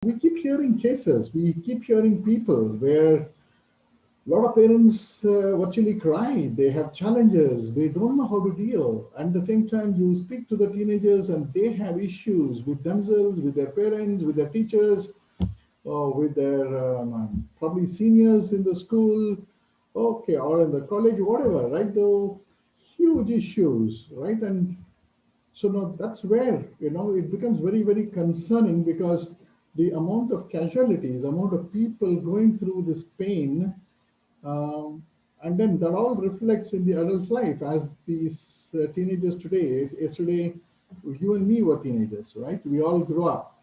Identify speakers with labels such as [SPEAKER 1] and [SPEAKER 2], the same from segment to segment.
[SPEAKER 1] We keep hearing cases, we keep hearing people where a lot of parents virtually cry. They have challenges, they don't know how to deal. And at the same time, you speak to the teenagers and they have issues with themselves, with their parents, with their teachers, or with their probably seniors in the school, okay, or in the college, whatever, right? Though huge issues, right? And so now that's where, it becomes very, very concerning because the amount of casualties, amount of people going through this pain, um, and then that all reflects in the adult life as these teenagers today. Yesterday, you and me were teenagers, right? We all grew up.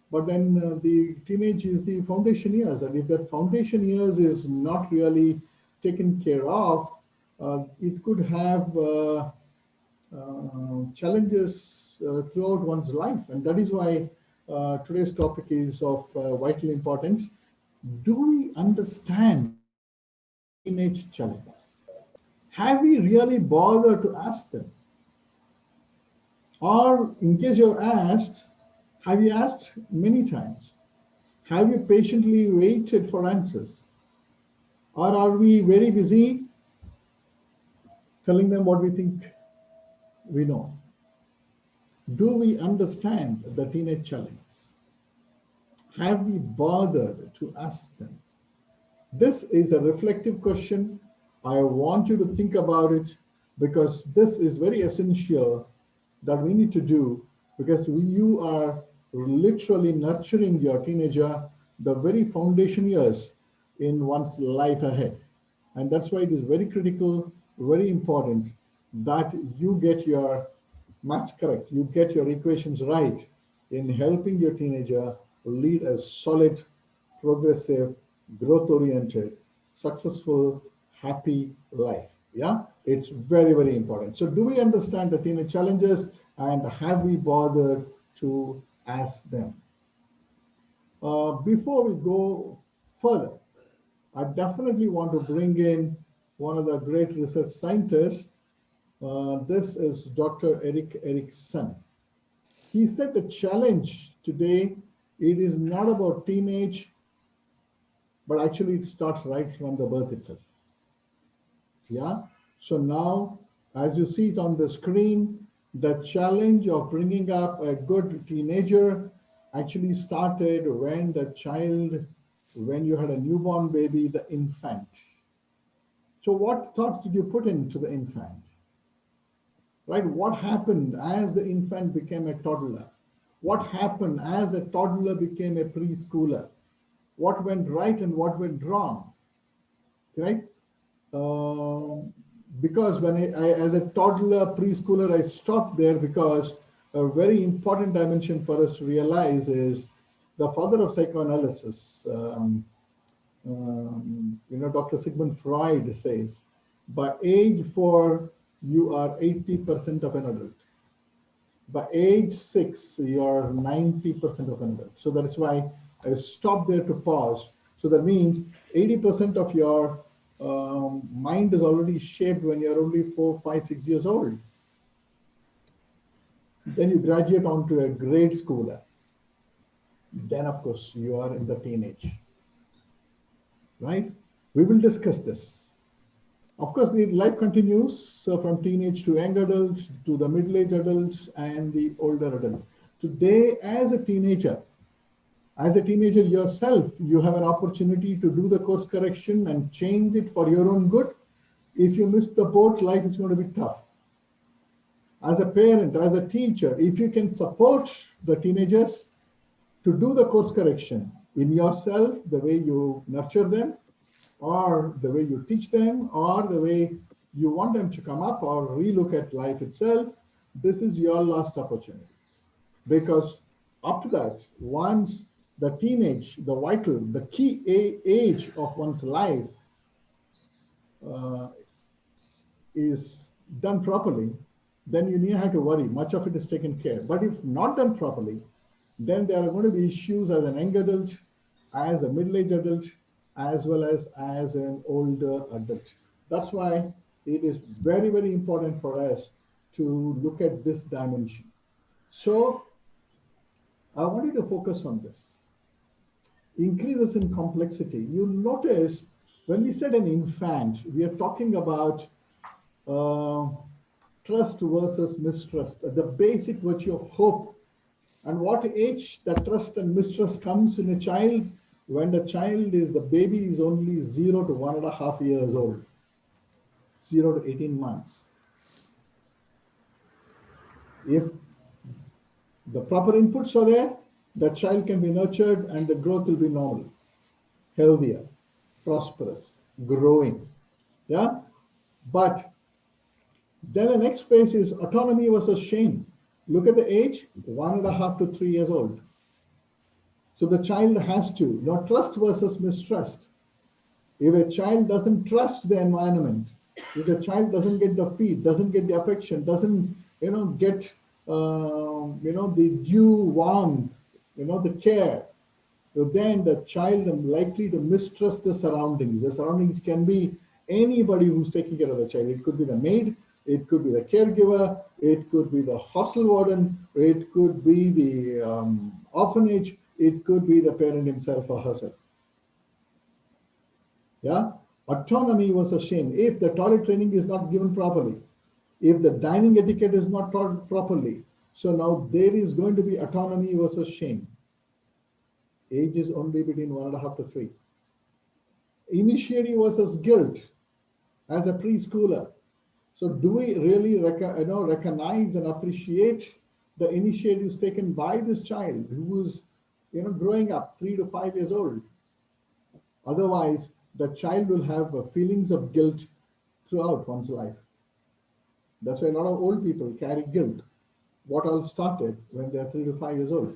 [SPEAKER 1] But then the teenage is the foundation years, and if that foundation years is not really taken care of, it could have challenges throughout one's life. And that is why today's topic is of vital importance. Do we understand teenage challenges? Have we really bothered to ask them? Or, in case you've asked, have you asked many times? Have you patiently waited for answers? Or are we very busy telling them what we think we know? Do we understand the teenage challenges? Have we bothered to ask them? This is a reflective question. I want you to think about it because this is very essential that we need to do because you are literally nurturing your teenager, the very foundation years in one's life ahead. And that's why it is very critical, very important that you get your maths correct, you get your equations right in helping your teenager lead a solid, progressive, growth oriented, successful, happy life. Yeah, it's very, very important. So, do we understand the teenage challenges and have we bothered to ask them? Before we go further, I definitely want to bring in one of the great research scientists. This is Dr. Eric Erickson. He said the challenge today, it is not about teenage, but actually it starts right from the birth itself. Yeah. So now, as you see it on the screen, the challenge of bringing up a good teenager actually started when the child, when you had a newborn baby, the infant. So what thoughts did you put into the infant? Right? What happened as the infant became a toddler? What happened as a toddler became a preschooler? What went right and what went wrong? Right? Because when as a toddler, preschooler, I stopped there because a very important dimension for us to realize is the father of psychoanalysis, Dr. Sigmund Freud says, by age 4, you are 80% of an adult. By age 6, you are 90% of an adult. So that is why I stopped there to pause. So that means 80% of your mind is already shaped when you're only 4, 5, 6 years old. Then you graduate onto a grade schooler. Then, of course, you are in the teenage, right? We will discuss this. Of course, the life continues from teenage to young adults to the middle-aged adults and the older adult. Today, as a teenager yourself, you have an opportunity to do the course correction and change it for your own good. If you miss the boat, life is going to be tough. As a parent, as a teacher, if you can support the teenagers to do the course correction in yourself, the way you nurture them, or the way you teach them, or the way you want them to come up or relook at life itself, this is your last opportunity. Because after that, once the teenage, the vital, the key age of one's life uh, is done properly, then you need have to worry. Much of it is taken care. But if not done properly, then there are going to be issues as an young adult, as a middle-aged adult, as well as an older adult. That's why it is very, very important for us to look at this dimension. So I want you to focus on this. increases in complexity. You notice when we said an infant, we are talking about uh, trust versus mistrust, the basic virtue of hope. And what age that trust and mistrust comes in a child? When the baby is only 0 to 1.5 years old, 0 to 18 months. If the proper inputs are there, the child can be nurtured and the growth will be normal, healthier, prosperous, growing. Yeah. But then the next phase is autonomy versus shame. Look at the age, 1.5 to 3 years old. So the child has to, not trust versus mistrust. If a child doesn't trust the environment, if the child doesn't get the feed, doesn't get the affection, doesn't get the due warmth, the care, so then the child is likely to mistrust the surroundings. The surroundings can be anybody who's taking care of the child. It could be the maid, it could be the caregiver, it could be the hostel warden, it could be the orphanage, it could be the parent himself or herself. Yeah, autonomy was a shame. If the toilet training is not given properly, if the dining etiquette is not taught properly, so now there is going to be autonomy versus shame. Age is only between 1.5 to 3. Initiative versus guilt as a preschooler. So do we really recognize and appreciate the initiatives taken by this child who is growing up 3 to 5 years old? Otherwise, the child will have feelings of guilt throughout one's life. That's why a lot of old people carry guilt. What all started when they are 3 to 5 years old.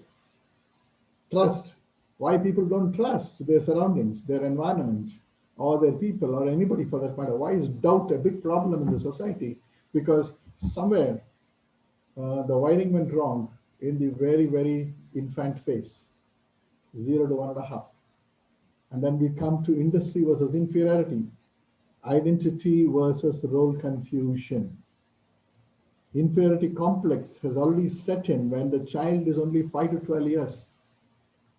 [SPEAKER 1] Trust. Why people don't trust their surroundings, their environment, or their people, or anybody for that matter. Why is doubt a big problem in the society? Because somewhere the wiring went wrong in the very, very infant phase, 0 to 1.5. And then we come to industry versus inferiority, identity versus role confusion. Inferiority complex has already set in when the child is only 5 to 12 years.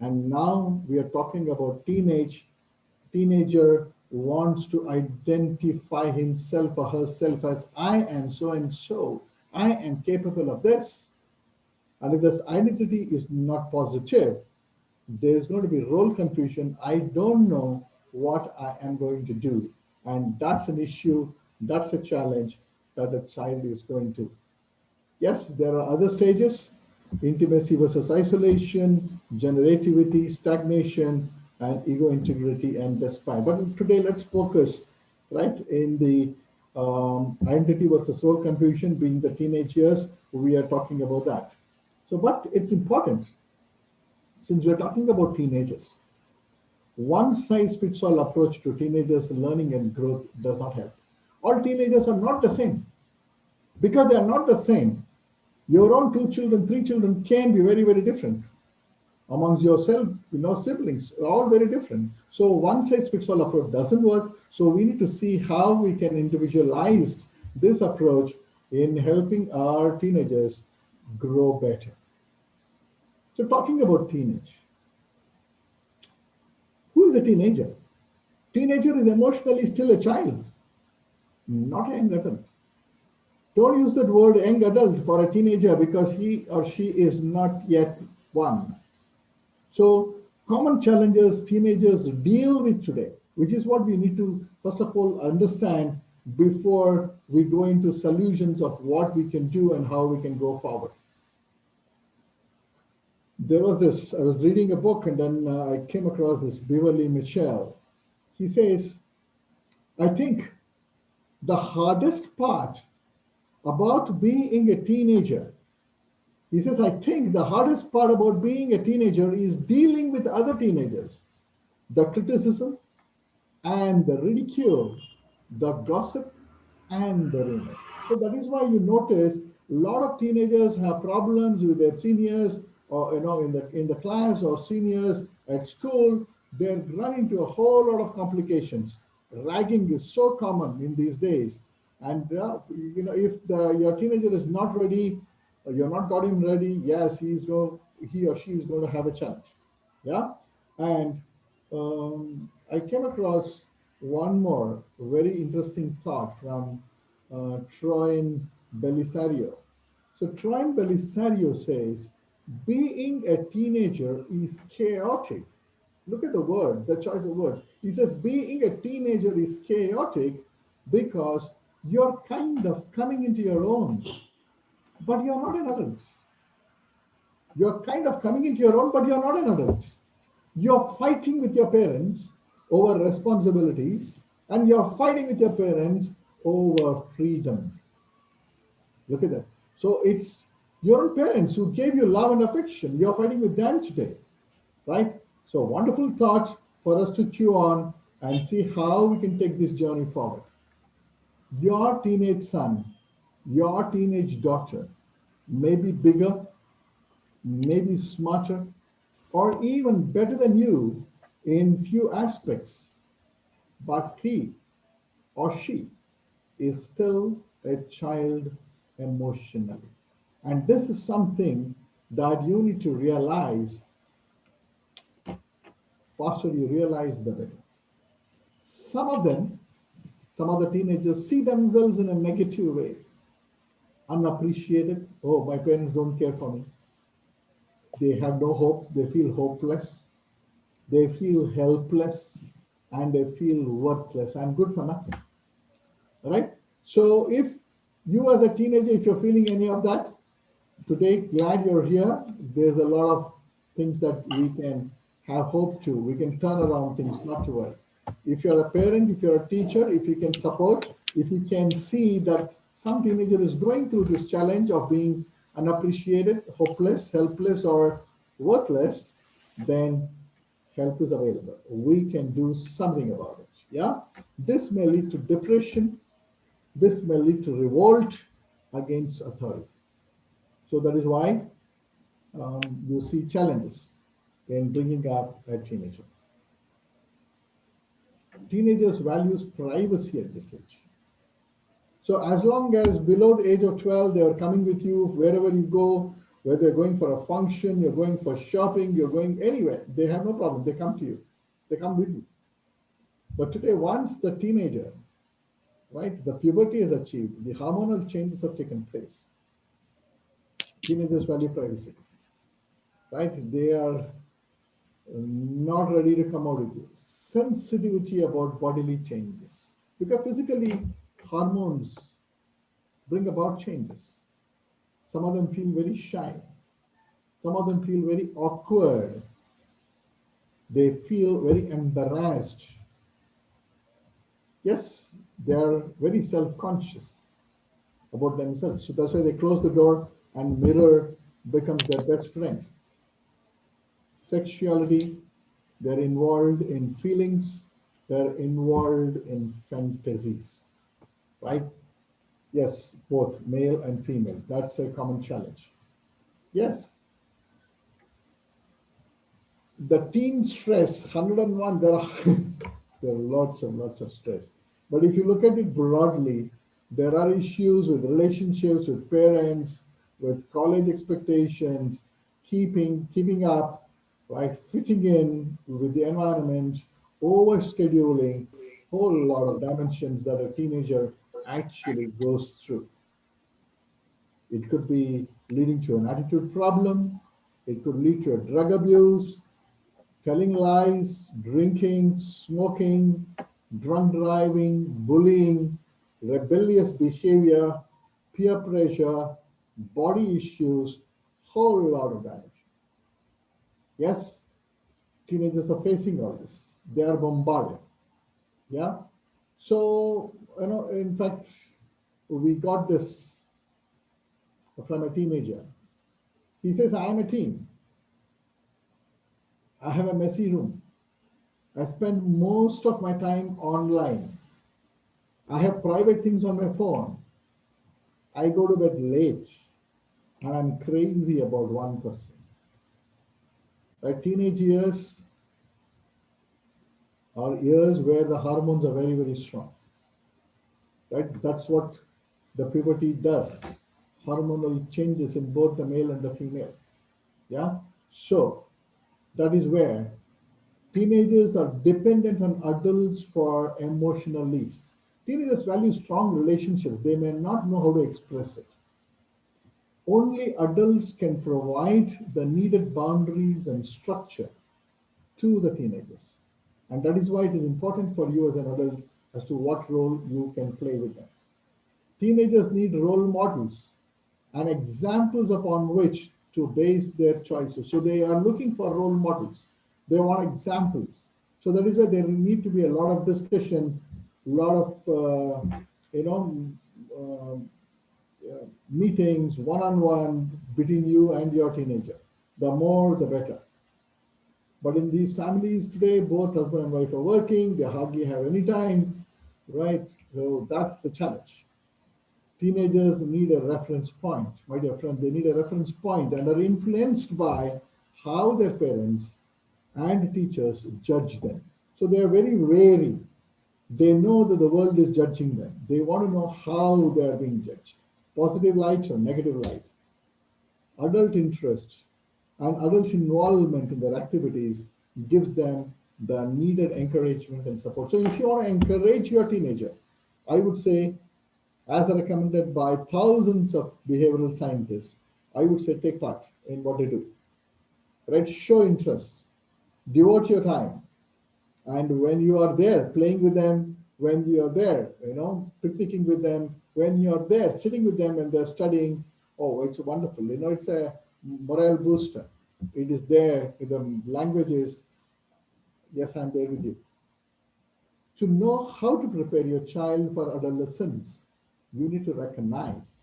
[SPEAKER 1] And now we are talking about teenager wants to identify himself or herself as I am so and so. I am capable of this. And if this identity is not positive, there's going to be role confusion. I don't know what I am going to do. And that's an issue, that's a challenge that a child is going to. Yes, there are other stages, intimacy versus isolation, generativity, stagnation, and ego integrity and despair. But today, let's focus, right, in the identity versus role confusion being the teenage years. We are talking about that. So, but it's important, since we're talking about teenagers, one size fits all approach to teenagers' learning and growth does not help. All teenagers are not the same. Because they are not the same, your own 2 children, 3 children can be very, very different. Amongst yourself, siblings are all very different. So one size fits all approach doesn't work. So we need to see how we can individualize this approach in helping our teenagers grow better. So talking about teenage, who is a teenager? Teenager is emotionally still a child, not a young adult. Don't use that word young adult for a teenager because he or she is not yet one. So common challenges teenagers deal with today, which is what we need to first of all understand before we go into solutions of what we can do and how we can go forward. There was this, I was reading a book and then I came across this Beverly Mitchell. He says, I think the hardest part about being a teenager, he says, I think the hardest part about being a teenager is dealing with other teenagers, the criticism and the ridicule, the gossip and the rumors. So that is why you notice a lot of teenagers have problems with their seniors or in the class or seniors at school. They run into a whole lot of complications. Ragging is so common in these days. And if your teenager is not ready, or you're not got him ready, yes, he or she is going to have a challenge. Yeah, and I came across one more very interesting thought from Troy Belisario. So Troy Belisario says, being a teenager is chaotic. Look at the word, the choice of words. He says, being a teenager is chaotic because you're kind of coming into your own, but you're not an adult. You're kind of coming into your own, but you're not an adult. You're fighting with your parents over responsibilities, and you're fighting with your parents over freedom. Look at that. So it's your own parents who gave you love and affection. You're fighting with them today, right? So wonderful thoughts for us to chew on and see how we can take this journey forward. Your teenage son, your teenage daughter may be bigger, maybe smarter, or even better than you in few aspects, but he or she is still a child emotionally. And this is something that you need to realize. Faster you realize, the better. Some of them, some of the teenagers see themselves in a negative way, unappreciated. Oh, my parents don't care for me. They have no hope. They feel hopeless. They feel helpless, and they feel worthless. I'm good for nothing. Right? So if you as a teenager, if you're feeling any of that, today, glad you're here. There's a lot of things that we can have hope to. We can turn around things, not to worry. If you're a parent, if you're a teacher, if you can support, if you can see that some teenager is going through this challenge of being unappreciated, hopeless, helpless, or worthless, then help is available. We can do something about it. Yeah. This may lead to depression. This may lead to revolt against authority. So that is why you see challenges in bringing up a teenager. Teenagers values privacy at this age. So as long as below the age of 12, they are coming with you wherever you go, whether you're going for a function, you're going for shopping, you're going anywhere, they have no problem. They come to you. They come with you. But today, once the teenager, right, the puberty is achieved, the hormonal changes have taken place. Teenagers value privacy, right? They are not ready to come out with you. Sensitivity about bodily changes. Because physically, hormones bring about changes. Some of them feel very shy. Some of them feel very awkward. They feel very embarrassed. Yes, they are very self-conscious about themselves. So that's why they close the door and mirror becomes their best friend. Sexuality, they're involved in feelings, they're involved in fantasies, right? Yes, both male and female. That's a common challenge. Yes, the teen stress, 101, there are, there are lots and lots of stress. But if you look at it broadly, there are issues with relationships, with parents, with college expectations, keeping up, right, fitting in with the environment, over scheduling, whole lot of dimensions that a teenager actually goes through. It could be leading to an attitude problem. It could lead to a drug abuse, telling lies, drinking, smoking, drunk driving, bullying, rebellious behavior, peer pressure, body issues, whole lot of damage. Yes, teenagers are facing all this. They are bombarded. Yeah. So, in fact, we got this from a teenager. He says, I am a teen. I have a messy room. I spend most of my time online. I have private things on my phone. I go to bed late and I'm crazy about one person. Right? Teenage years are years where the hormones are very, very strong. Right? That's what the puberty does. Hormonal changes in both the male and the female. Yeah. So that is where Teenagers are dependent on adults for emotional needs. Teenagers value strong relationships. They may not know how to express it. Only adults can provide the needed boundaries and structure to the teenagers. And that is why it is important for you as an adult as to what role you can play with them. Teenagers need role models and examples upon which to base their choices. So they are looking for role models. They want examples. So that is why there need to be a lot of discussion, a lot of you know uh, meetings, one-on-one between you and your teenager. The more, the better. But in these families today, both husband and wife are working. They hardly have any time, right? So that's the challenge. Teenagers need a reference point, my dear friend. They need a reference point and are influenced by how their parents and teachers judge them. So they are very wary. They know that the world is judging them. They want to know how they are being judged, positive light or negative light. Adult interest and adult involvement in their activities gives them the needed encouragement and support. So if you want to encourage your teenager, I would say, as recommended by thousands of behavioral scientists, I would say take part in what they do. Right? Show interest, devote your time, and when you are there playing with them, when you are there, picnicking with them, when you are there sitting with them and they're studying, oh, it's wonderful. It's a morale booster. It is there. The language is, yes, I'm there with you. To know how to prepare your child for adolescence, you need to recognize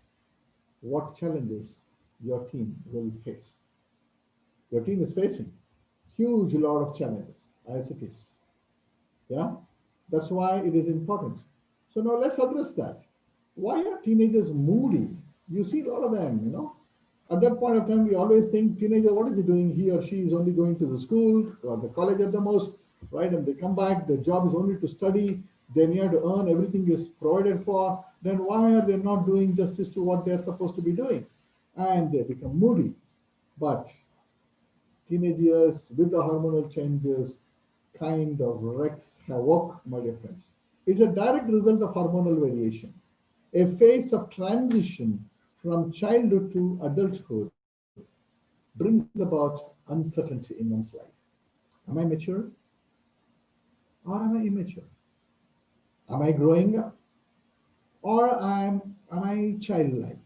[SPEAKER 1] what challenges your teen will face. Your teen is facing huge lot of challenges as it is. Yeah, that's why it is important. So now let's address that. Why are teenagers moody? You see a lot of them. At that point of time, we always think teenager, what is he doing? He or she is only going to the school or the college at the most, right? And they come back, their job is only to study, they need to earn, everything is provided for. Then why are they not doing justice to what they're supposed to be doing? And they become moody. But teenage years with the hormonal changes kind of wreaks havoc, my dear friends. It's a direct result of hormonal variation, a phase of transition from childhood to adulthood brings about uncertainty in one's life. Am I mature or am I immature? Am I growing up or am I childlike?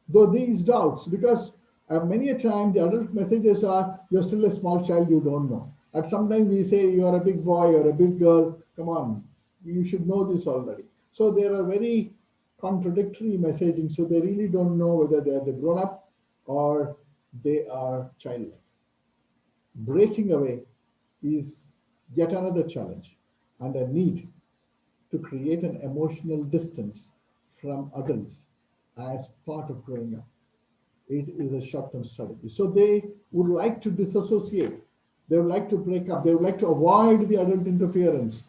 [SPEAKER 1] Though these doubts, because many a time the adult messages are, you're still a small child, you don't know. And sometimes we say, you're a big boy, you're a big girl, come on, you should know this already. So there are very contradictory messaging, so they really don't know whether they're the grown up or they are childlike. Breaking away is yet another challenge and a need to create an emotional distance from adults as part of growing up. It is a short-term strategy. So they would like to disassociate. They would like to break up. They would like to avoid the adult interference.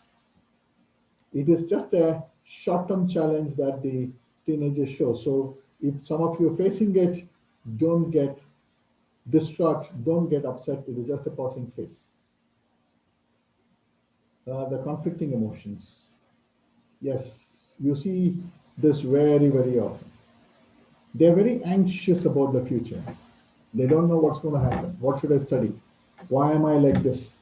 [SPEAKER 1] It is just a short-term challenge that the teenagers show. So if some of you are facing it, don't get distraught, don't get upset. It is just a passing phase. The conflicting emotions. Yes, you see this very, very often. They're very anxious about the future. They don't know what's going to happen. What should I study? Why am I like this?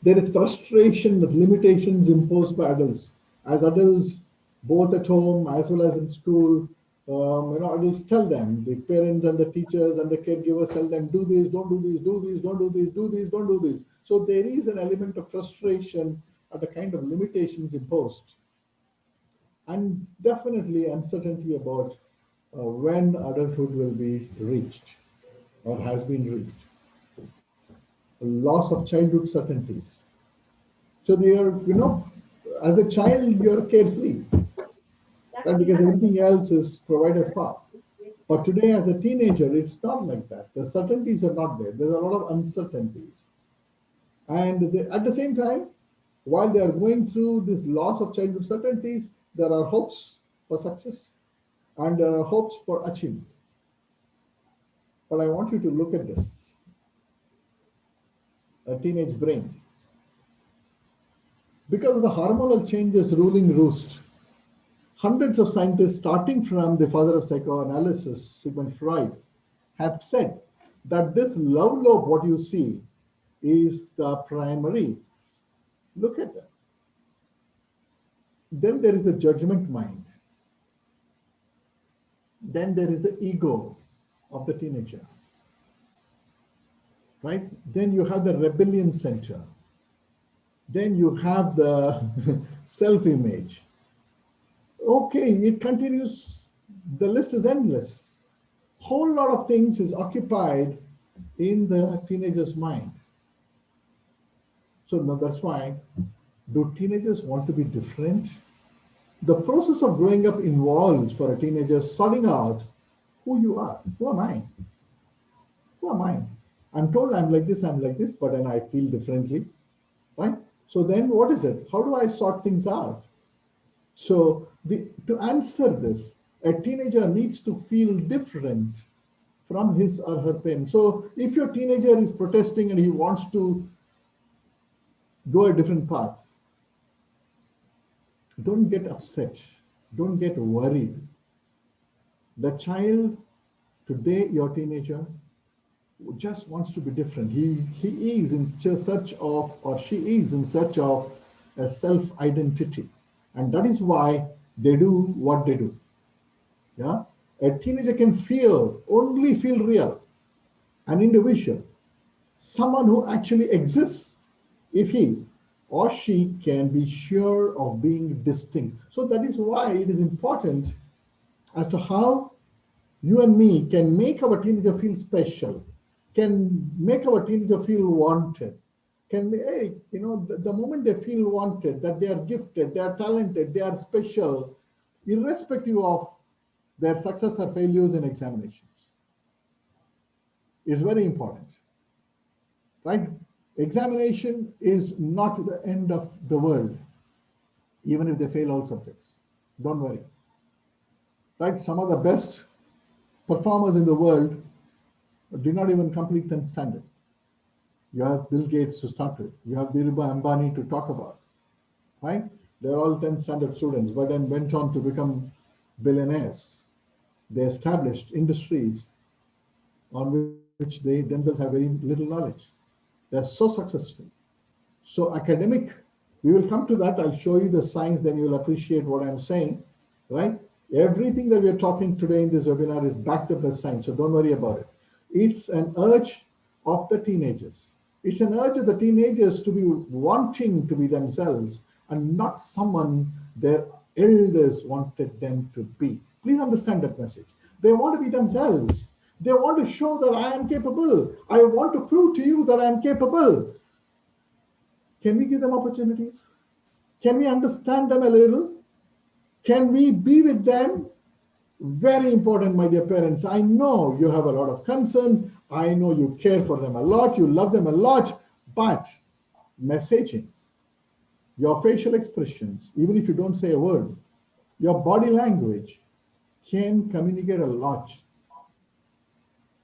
[SPEAKER 1] There is frustration with limitations imposed by adults. As adults, both at home as well as in school, adults tell them, the parents and the teachers and the caregivers tell them, do this, don't do this, do this, don't do this, do this, don't do this. So there is an element of frustration at the kind of limitations imposed. And definitely uncertainty about when adulthood will be reached or has been reached. A loss of childhood certainties. So they are, as a child, you're carefree, right? Because everything else is provided for. But today, as a teenager, it's not like that. The certainties are not there. There's a lot of uncertainties. And at the same time, while they are going through this loss of childhood certainties, there are hopes for success and there are hopes for achievement. But I want you to look at this. a teenage brain. Because of the hormonal changes ruling roost, hundreds of scientists, starting from the father of psychoanalysis, Sigmund Freud, have said that this love lobe, what you see, is the primary. Look at that. Then there is the judgment mind. Then there is the ego of the teenager, right? Then you have the rebellion center. Then you have the self-image. Okay, it continues. The list is endless. Whole lot of things is occupied in the teenager's mind. So now that's why, do teenagers want to be different? The process of growing up involves for a teenager sorting out who you are. Who am I? Who am I? I'm told I'm like this, but then I feel differently, right? So then what is it? How do I sort things out? So to answer this, a teenager needs to feel different from his or her parents. So if your teenager is protesting and he wants to go a different path, don't get upset. Don't get worried. The child today, your teenager, just wants to be different. He is in search of, or she is in search of a self-identity. And that is why they do what they do. Yeah, a teenager can only feel real, an individual, someone who actually exists, if he or she can be sure of being distinct. So that is why it is important as to how you and me can make our teenager feel special, can make our teenager feel wanted, can be, hey, the moment they feel wanted, that they are gifted, they are talented, they are special, irrespective of their success or failures in examinations. It's very important, right? Examination is not the end of the world, even if they fail all subjects. Don't worry, right? Some of the best performers in the world did not even complete 10th standard. You have Bill Gates to start with. You have Dhirubhai Ambani to talk about, right? They're all 10th standard students, but then went on to become billionaires. They established industries on which they themselves have very little knowledge. They're so successful. So academic, we will come to that. I'll show you the science, then you'll appreciate what I'm saying, right? Everything that we're talking today in this webinar is backed up by science, so don't worry about it. It's an urge of the teenagers. It's an urge of the teenagers to be wanting to be themselves and not someone their elders wanted them to be. Please understand that message. They want to be themselves. They want to show that I am capable. I want to prove to you that I am capable. Can we give them opportunities? Can we understand them a little? Can we be with them? Very important, my dear parents. I know you have a lot of concerns. I know you care for them a lot. You love them a lot. But messaging, your facial expressions, even if you don't say a word, your body language can communicate a lot.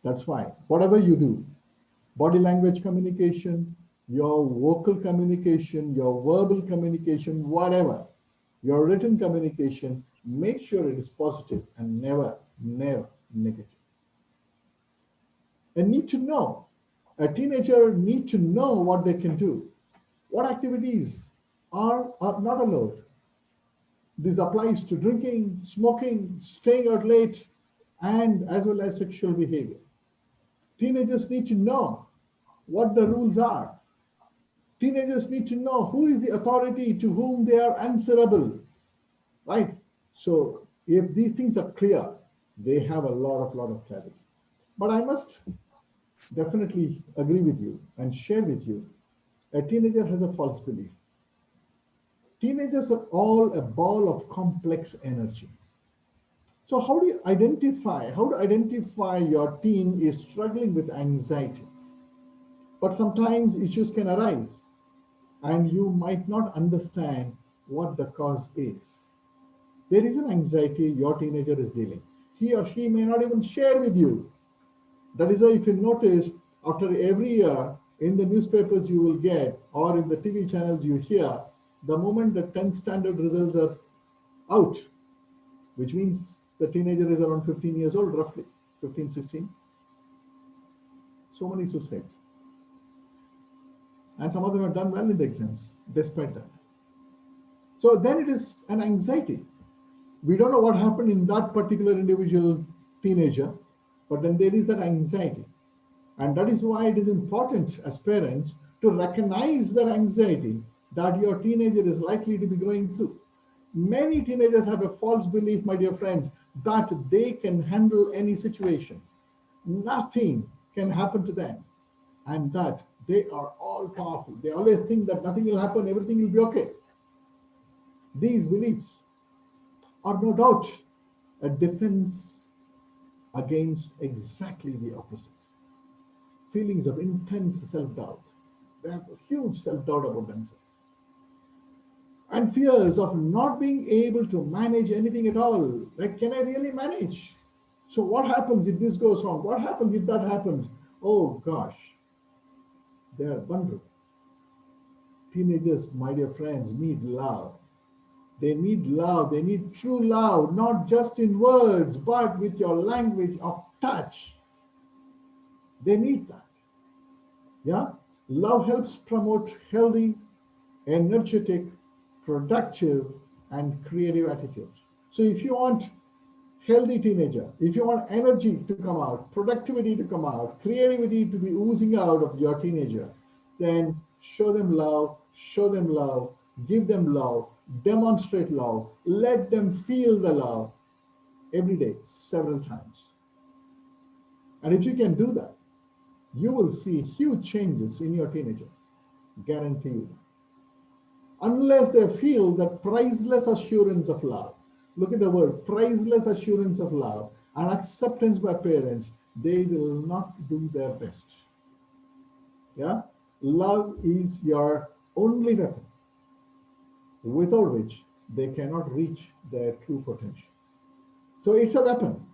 [SPEAKER 1] That's why, whatever you do, body language communication, your vocal communication, your verbal communication, whatever, your written communication, make sure it is positive and never negative. And need to know, a teenager need to know what they can do, what activities are not allowed. This applies to drinking, smoking, staying out late, and as well as sexual behavior. Teenagers need to know what the rules are. Teenagers need to know who is the authority to whom they are answerable, right? So if these things are clear, they have a lot of clarity. But I must definitely agree with you and share with you, a teenager has a false belief. Teenagers are all a ball of complex energy. So how do you identify, your teen is struggling with anxiety? But sometimes issues can arise and you might not understand what the cause is. There is an anxiety your teenager is dealing. He or she may not even share with you. That is why if you notice, after every year, In the newspapers you will get, or in the TV channels you hear, the moment the 10th standard results are out, which means the teenager is around 15 years old, roughly 15, 16. So many suicides. And some of them have done well in the exams, despite that. So then it is an anxiety. We don't know what happened in that particular individual teenager, but then there is that anxiety. And that is why it is important as parents to recognize that anxiety that your teenager is likely to be going through. Many teenagers have a false belief, my dear friends, that they can handle any situation. Nothing can happen to them, and that they are all powerful. They always think that nothing will happen, everything will be okay. These beliefs are no doubt a defense against exactly the opposite. Feelings of intense self-doubt. They have a huge self-doubt about themselves. And fears of not being able to manage anything at all. Like, can I really manage? So what happens if this goes wrong? What happens if that happens? Oh gosh, they are vulnerable. Teenagers, my dear friends, need love. They need love. They need true love, not just in words, but with your language of touch. They need that. Yeah? Love helps promote healthy, energetic, productive, and creative attitudes. So if you want healthy teenager, if you want energy to come out, productivity to come out, creativity to be oozing out of your teenager, then show them love, give them love, demonstrate love, let them feel the love every day, several times. And if you can do that, you will see huge changes in your teenager. Guarantee you. Unless they feel that priceless assurance of love. Look at the word, priceless assurance of love and acceptance by parents, they will not do their best. Yeah? Love is your only weapon, without which they cannot reach their true potential. So it's a weapon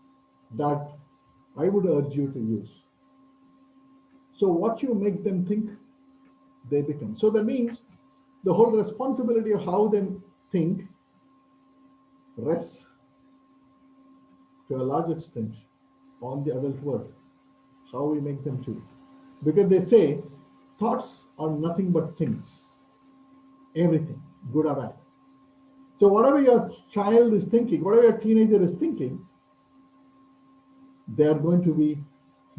[SPEAKER 1] that I would urge you to use. So what you make them think, they become. So that means the whole responsibility of how they think rests to a large extent on the adult world, how we make them do. Because they say thoughts are nothing but things, everything, good or bad. So whatever your child is thinking, whatever your teenager is thinking, they are going to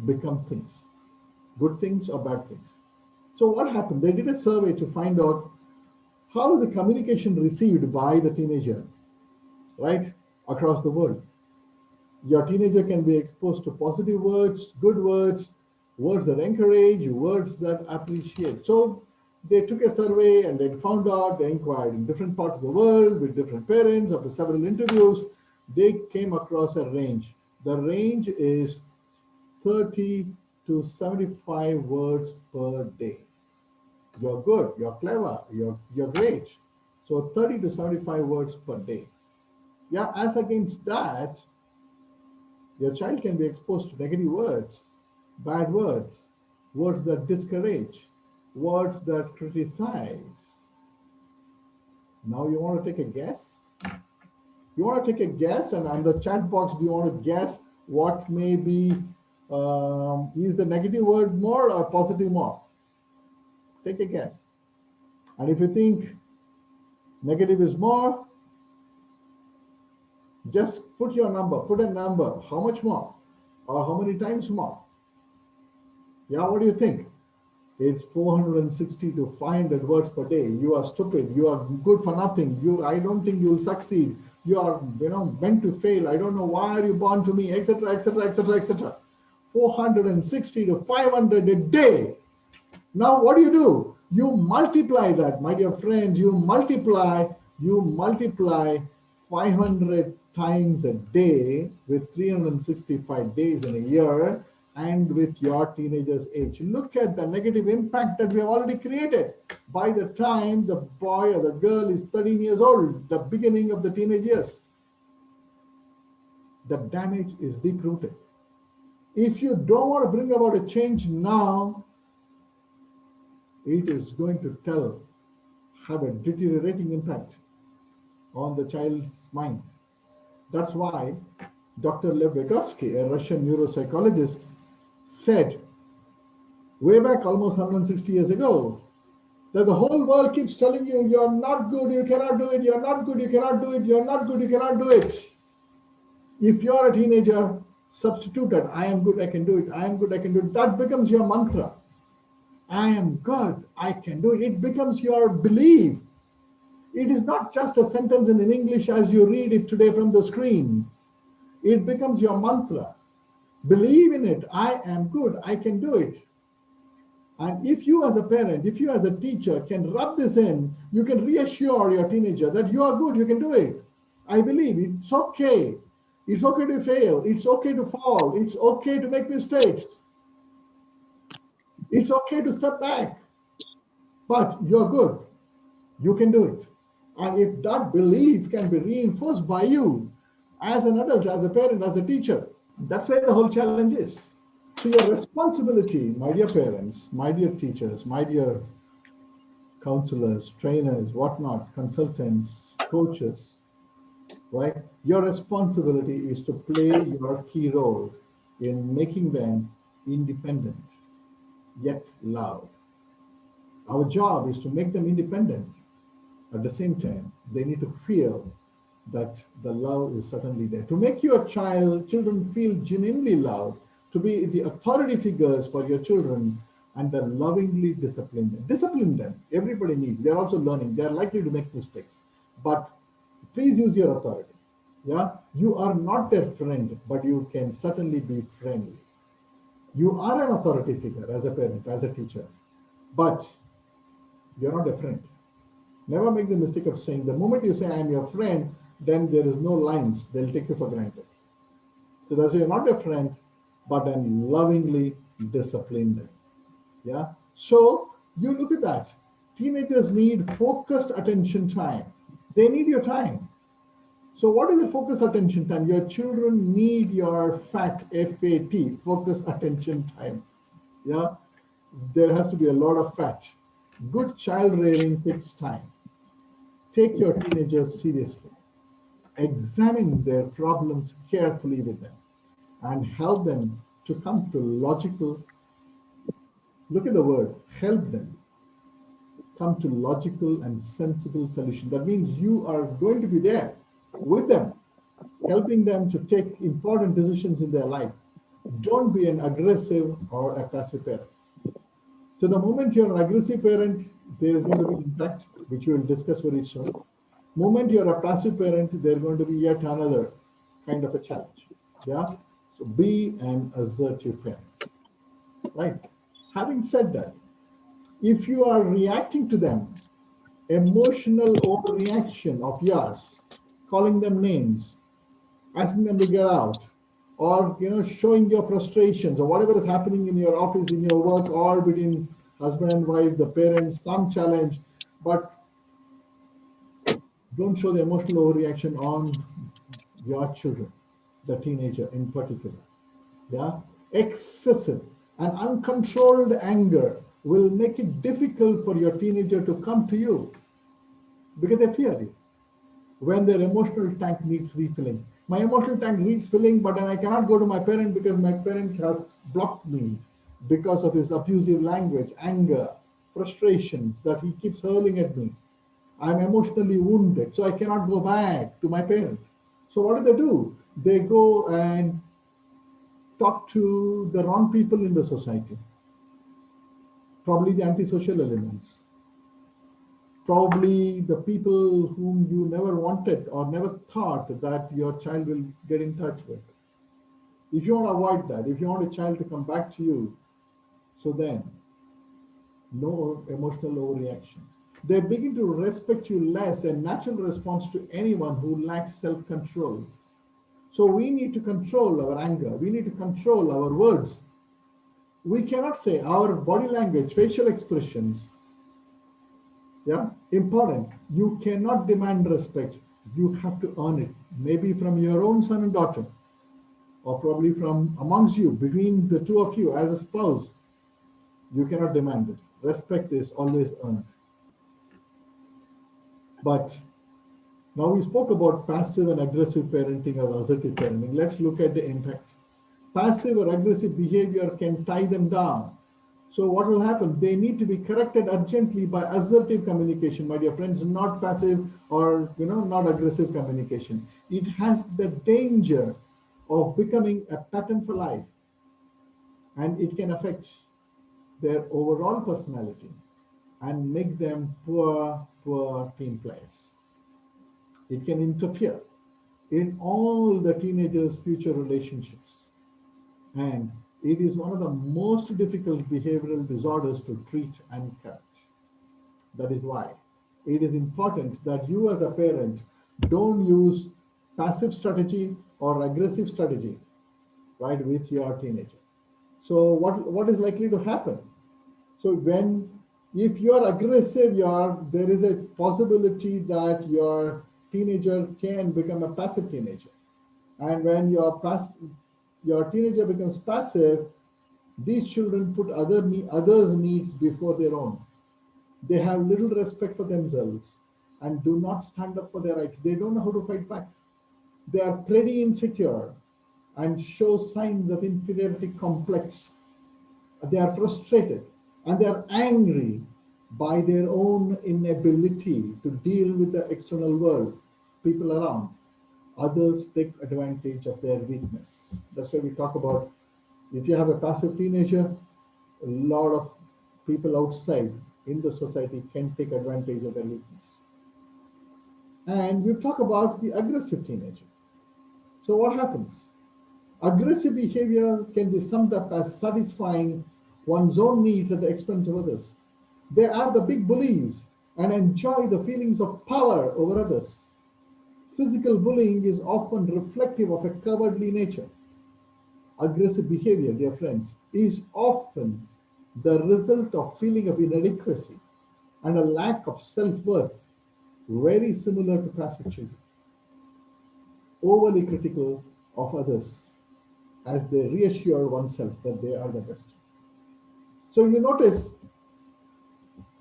[SPEAKER 1] become things, good things or bad things. So what happened? They did a survey to find out how is the communication received by the teenager, right, across the world. Your teenager can be exposed to positive words, good words, words that encourage, words that appreciate. So they took a survey and then found out, they inquired in different parts of the world with different parents. After several interviews, they came across a range. The range is 30 to 75 words per day. You're good, you're clever, you're great. So 30 to 75 words per day. Yeah, as against that, your child can be exposed to negative words, bad words, words that discourage, words that criticize. Now you want to take a guess? You want to take a guess, and on the chat box, do you want to guess what may be, is the negative word more or positive more? Take a guess. And if you think negative is more, just put your number, put a number, how much more or how many times more? Yeah, what do you think? It's 460 to 500 words per day. You are stupid. You are good for nothing. I don't think you'll succeed. You are, meant to fail. I don't know why are you born to me, etc., etc., etc., etc. 460 to 500 a day. Now, what do? You multiply that, my dear friends. You multiply 500 times a day with 365 days in a year and with your teenager's age. Look at the negative impact that we have already created. By the time the boy or the girl is 13 years old, the beginning of the teenage years, the damage is deep-rooted. If you don't want to bring about a change now, it is going to have a deteriorating impact on the child's mind. That's why Dr. Lev Vygotsky, a Russian neuropsychologist, said way back almost 160 years ago that the whole world keeps telling you, you're not good, you cannot do it, you're not good, you cannot do it, you're not good, you cannot do it. If you're a teenager, substitute that, I am good, I can do it, I am good, I can do it. That becomes your mantra. I am good, I can do it. It becomes your belief. It is not just a sentence in English as you read it today from the screen. It becomes your mantra. Believe in it. I am good, I can do it. And if you as a parent, if you as a teacher can rub this in, you can reassure your teenager that you are good, you can do it. I believe it's okay. It's okay to fail. It's okay to fall. It's okay to make mistakes. It's okay to step back. But you're good. You can do it. And if that belief can be reinforced by you as an adult, as a parent, as a teacher, that's where the whole challenge is. So your responsibility, my dear parents, my dear teachers, my dear counselors, trainers, whatnot, consultants, coaches, right? Your responsibility is to play your key role in making them independent, yet loud. Our job is to make them independent. At the same time, they need to feel that the love is certainly there. To make your children feel genuinely loved, to be the authority figures for your children, and then lovingly discipline them. Discipline them. Everybody needs. They're also learning. They're likely to make mistakes. But please use your authority. Yeah, you are not their friend, but you can certainly be friendly. You are an authority figure as a parent, as a teacher, but you're not a friend. Never make the mistake of saying the moment you say I'm your friend, then there is no lines. They'll take you for granted. So that's why you're not a friend, but then lovingly discipline them. Yeah. So you look at that. Teenagers need focused attention time. They need your time. So what is the focused attention time? Your children need your FAT, F-A-T, focused attention time. Yeah. There has to be a lot of fat. Good child rearing takes time. Take your teenagers seriously. Examine their problems carefully with them and help them to come to logical, look at the word, help them come to logical and sensible solution. That means you are going to be there with them, helping them to take important decisions in their life. Don't be an aggressive or a passive parent. So the moment you're an aggressive parent, there is going to be impact, which we will discuss very soon. Moment you're a passive parent, there's going to be yet another kind of a challenge. Yeah. So be an assertive parent. Right. Having said that, if you are reacting to them, emotional overreaction of yours, calling them names, asking them to get out, or showing your frustrations or whatever is happening in your office, in your work, or between husband and wife, the parents, some challenge, but don't show the emotional overreaction on your children, the teenager in particular. Yeah, excessive and uncontrolled anger will make it difficult for your teenager to come to you because they fear you. When their emotional tank needs refilling, my emotional tank needs filling, but then I cannot go to my parent because my parent has blocked me because of his abusive language, anger, frustrations that he keeps hurling at me. I'm emotionally wounded, so I cannot go back to my parent. So what do? They go and talk to the wrong people in the society, probably the antisocial elements, probably the people whom you never wanted or never thought that your child will get in touch with. If you want to avoid that, if you want a child to come back to you, so then no emotional overreaction. They begin to respect you less, a natural response to anyone who lacks self-control. So we need to control our anger. We need to control our words. We cannot say our body language, facial expressions. Yeah, important. You cannot demand respect. You have to earn it. Maybe from your own son and daughter, or probably from amongst you, between the two of you as a spouse. You cannot demand it. Respect is always earned. But now we spoke about passive and aggressive parenting as assertive parenting. Let's look at the impact. Passive or aggressive behavior can tie them down. So what will happen? They need to be corrected urgently by assertive communication, my dear friends, not passive or not aggressive communication. It has the danger of becoming a pattern for life, and it can affect their overall personality and make them poor team players. It can interfere in all the teenagers' future relationships. And it is one of the most difficult behavioral disorders to treat and correct. That is why it is important that you as a parent don't use passive strategy or aggressive strategy, right, with your teenager. So what is likely to happen? So if you are aggressive, there is a possibility that your teenager can become a passive teenager. And when your teenager becomes passive, these children put others' needs before their own. They have little respect for themselves and do not stand up for their rights. They don't know how to fight back. They are pretty insecure and show signs of inferiority complex. They are frustrated and they are angry by their own inability to deal with the external world, people around. Others take advantage of their weakness. That's why we talk about if you have a passive teenager, a lot of people outside in the society can take advantage of their weakness. And we talk about the aggressive teenager. So what happens? Aggressive behavior can be summed up as satisfying one's own needs at the expense of others. They are the big bullies and enjoy the feelings of power over others. Physical bullying is often reflective of a cowardly nature. Aggressive behavior, dear friends, is often the result of feeling of inadequacy and a lack of self-worth, very similar to passive children. Overly critical of others as they reassure oneself that they are the best. So you notice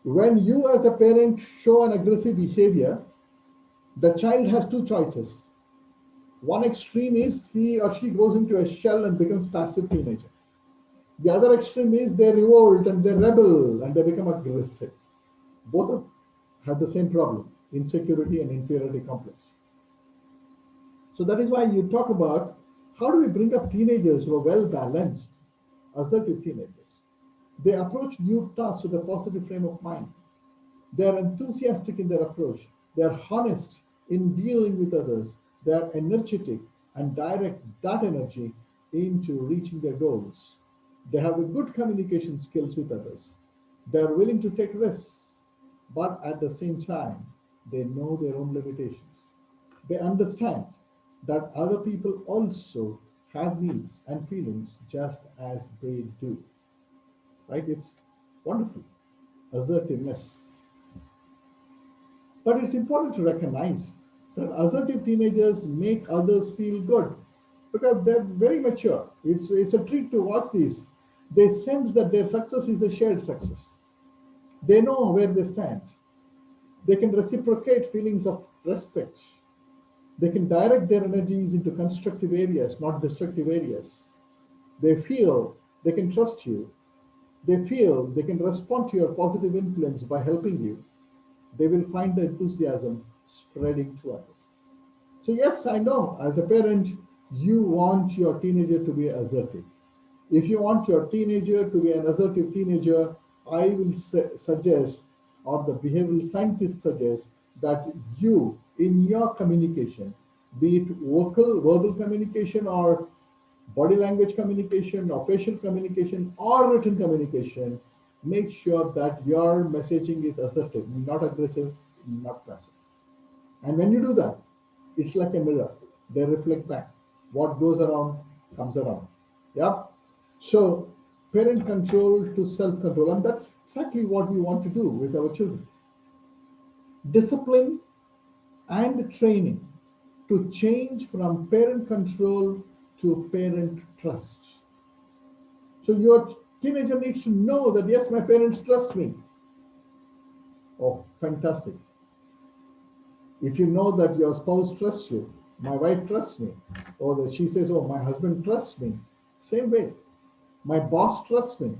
[SPEAKER 1] when you as a parent show an aggressive behavior, the child has two choices. One extreme is he or she goes into a shell and becomes passive teenager. The other extreme is they revolt and they rebel and they become aggressive. Both have the same problem, insecurity and inferiority complex. So that is why you talk about how do we bring up teenagers who are well balanced, assertive teenagers. They approach new tasks with a positive frame of mind. They are enthusiastic in their approach. They are honest in dealing with others. They are energetic and direct that energy into reaching their goals. They have a good communication skills with others. They are willing to take risks, but at the same time, they know their own limitations. They understand that other people also have needs and feelings just as they do. Right? It's wonderful. Assertiveness. But it's important to recognize that assertive teenagers make others feel good because they're very mature. It's a treat to watch these. They sense that their success is a shared success. They know where they stand. They can reciprocate feelings of respect. They can direct their energies into constructive areas, not destructive areas. They feel they can trust you. They feel they can respond to your positive influence by helping you. They will find the enthusiasm spreading to others. So, yes, I know as a parent, you want your teenager to be assertive. If you want your teenager to be an assertive teenager, I will suggest, or the behavioral scientists suggest, that you, in your communication, be it verbal communication, or body language communication, or facial communication, or written communication, make sure that your messaging is assertive, not aggressive, not passive. And when you do that, it's like a mirror. They reflect back. What goes around comes around. Yeah. So parent control to self-control, and that's exactly what we want to do with our children. Discipline and training to change from parent control to parent trust. So Teenager needs to know that yes, my parents trust me. Oh, fantastic. If you know that your spouse trusts you, my wife trusts me, or that she says, oh, my husband trusts me, same way. My boss trusts me,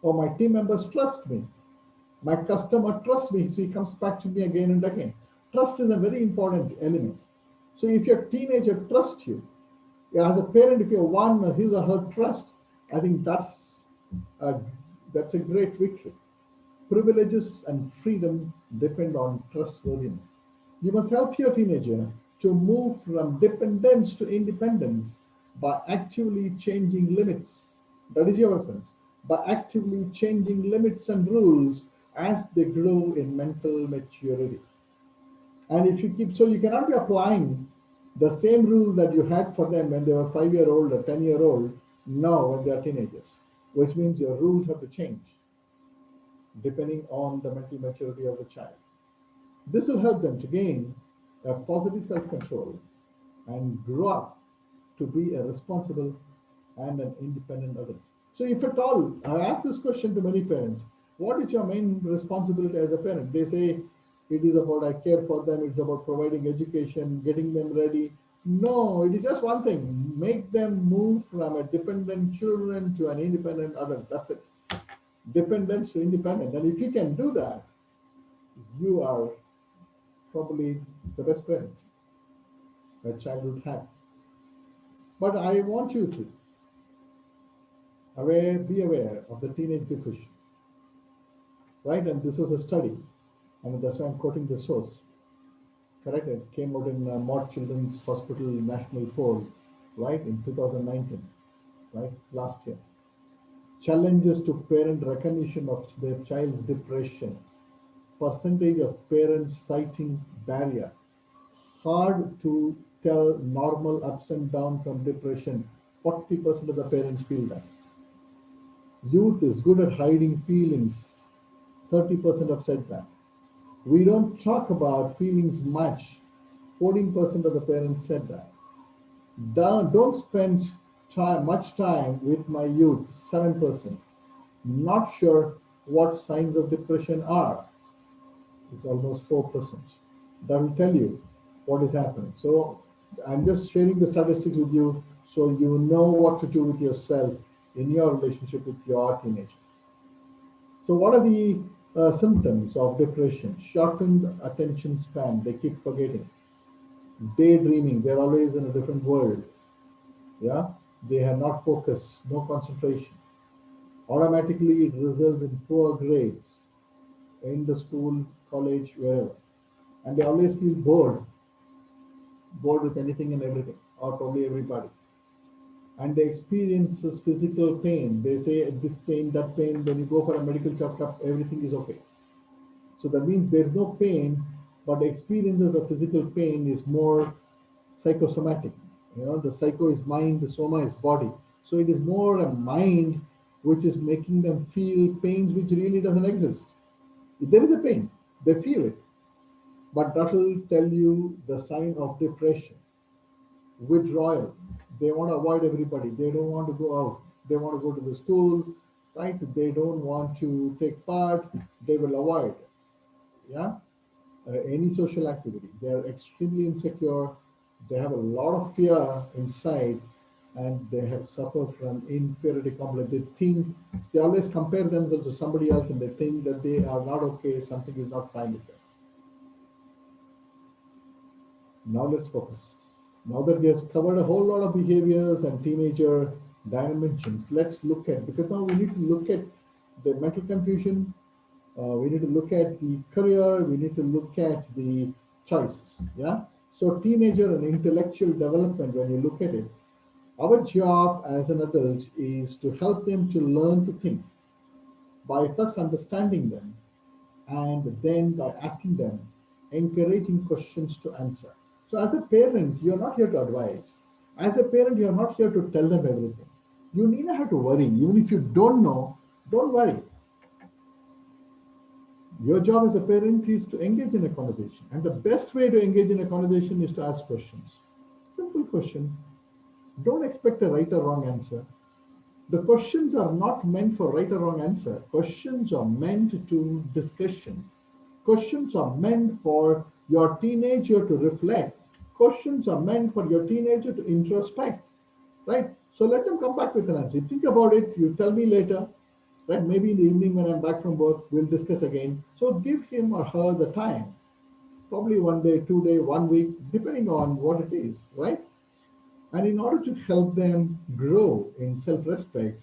[SPEAKER 1] or my team members trust me. My customer trusts me, so he comes back to me again and again. Trust is a very important element. So if your teenager trusts you, as a parent, if you won his or her trust, I think a, that's a great victory. Privileges and freedom depend on trustworthiness. You must help your teenager to move from dependence to independence by actively changing limits. That is your weapon. By actively changing limits and rules as they grow in mental maturity. And if you keep, so you cannot be applying the same rule that you had for them when they were 5-year old or 10-year old now when they are teenagers, which means your rules have to change depending on the mental maturity of the child. This will help them to gain a positive self-control and grow up to be a responsible and an independent adult. So if at all, I ask this question to many parents, what is your main responsibility as a parent? They say it is about I care for them, it's about providing education, getting them ready. No, it is just one thing. Make them move from a dependent children to an independent adult. That's it. Dependence to independent. And if you can do that, you are probably the best parent a child would have. But I want you to be aware of the teenage depression, right? And this was a study, and that's why I'm quoting the source. Correct? It came out in Mott Children's Hospital National Poll, right, in 2019, right, last year. Challenges to parent recognition of their child's depression. Percentage of parents citing barrier. Hard to tell normal ups and downs from depression. 40% of the parents feel that. Youth is good at hiding feelings. 30% have said that. We don't talk about feelings much. 14% of the parents said that. Don't spend much time with my youth. 7%. Not sure what signs of depression are. It's almost 4%. That will tell you what is happening. So I'm just sharing the statistics with you so you know what to do with yourself in your relationship with your teenager. So what are the symptoms of depression? Shortened attention span. They keep forgetting. Daydreaming. They're always in a different world. Yeah. They have not focus, no concentration. Automatically it results in poor grades in the school, college, wherever. And they always feel bored with anything and everything, or probably everybody. And they experience this physical pain. They say this pain, that pain, when you go for a medical checkup, everything is okay. So that means there's no pain, but the experiences of physical pain is more psychosomatic. You know, the psycho is mind, the soma is body. So it is more a mind which is making them feel pains which really doesn't exist. If there is a pain, they feel it. But that will tell you the sign of depression. Withdrawal. They want to avoid everybody. They don't want to go out. They want to go to the school, right? They don't want to take part. They will avoid, yeah, any social activity. They are extremely insecure. They have a lot of fear inside, and they have suffered from inferiority complex. They think they always compare themselves to somebody else, and they think that they are not okay. Something is not fine with them. Now let's focus. Now that we have covered a whole lot of behaviors and teenager dimensions, let's look at, because now we need to look at the mental confusion, we need to look at the career, we need to look at the choices. Yeah. So teenager and intellectual development, when you look at it, our job as an adult is to help them to learn to think by first understanding them and then by asking them encouraging questions to answer. So as a parent, you're not here to advise. As a parent, you're not here to tell them everything. You need not have to worry. Even if you don't know, don't worry. Your job as a parent is to engage in a conversation. And the best way to engage in a conversation is to ask questions. Simple question. Don't expect a right or wrong answer. The questions are not meant for right or wrong answer. Questions are meant to discussion. Questions are meant for your teenager to reflect. Questions are meant for your teenager to introspect, right? So let them come back with an answer. Think about it. You tell me later, right? Maybe in the evening when I'm back from work, we'll discuss again. So give him or her the time, probably 1 day, 2 day, 1 week, depending on what it is, right? And in order to help them grow in self respect,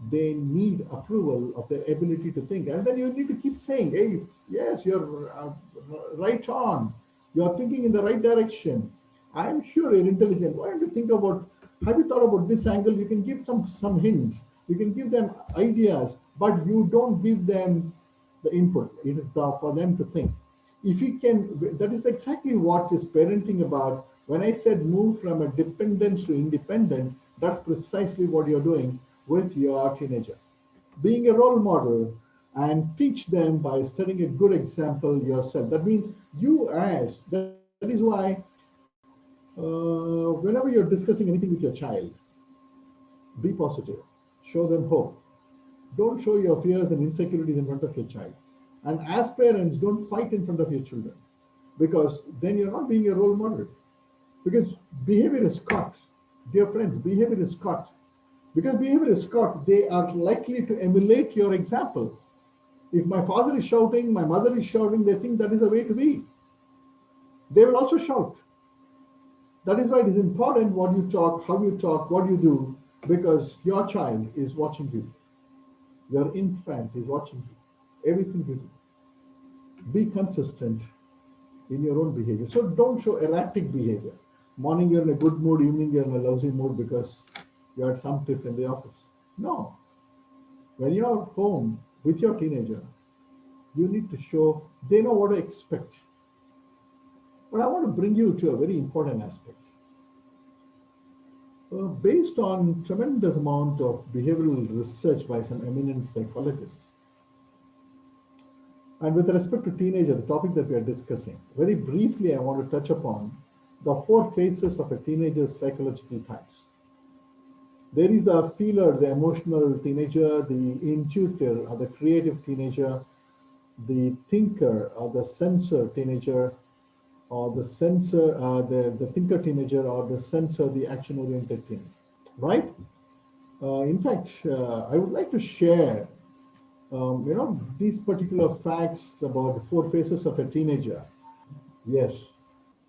[SPEAKER 1] they need approval of their ability to think. And then you need to keep saying, hey, yes, you're right on. You're thinking in the right direction. I'm sure you're intelligent. Why don't you think about, have you thought about this angle? You can give some hints. You can give them ideas, but you don't give them the input. It is for them to think. If you can, that is exactly what is parenting about. When I said move from a dependence to independence, that's precisely what you're doing with your teenager. Being a role model and teach them by setting a good example yourself. That means that is why whenever you're discussing anything with your child, be positive, show them hope. Don't show your fears and insecurities in front of your child. And as parents, don't fight in front of your children because then you're not being a role model. Because behavior is caught. Dear friends, behavior is caught. Because behavior is caught, they are likely to emulate your example. If my father is shouting, my mother is shouting, they think that is the way to be. They will also shout. That is why it is important what you talk, how you talk, what you do, because your child is watching you. Your infant is watching you. Everything you do. Be consistent in your own behavior. So don't show erratic behavior. Morning you're in a good mood, evening you're in a lousy mood because you had some tiff in the office. No. When you're home with your teenager, you need to show they know what to expect. But I want to bring you to a very important aspect. Based on tremendous amount of behavioral research by some eminent psychologists, and with respect to teenager, the topic that we are discussing, very briefly, I want to touch upon the four phases of a teenager's psychological types. There is the feeler, the emotional teenager, the intuitor or the creative teenager, the thinker or the sensor teenager, or the sensor, the thinker teenager, or the sensor, the action-oriented teenager, right? In fact, I would like to share these particular facts about the four phases of a teenager. Yes.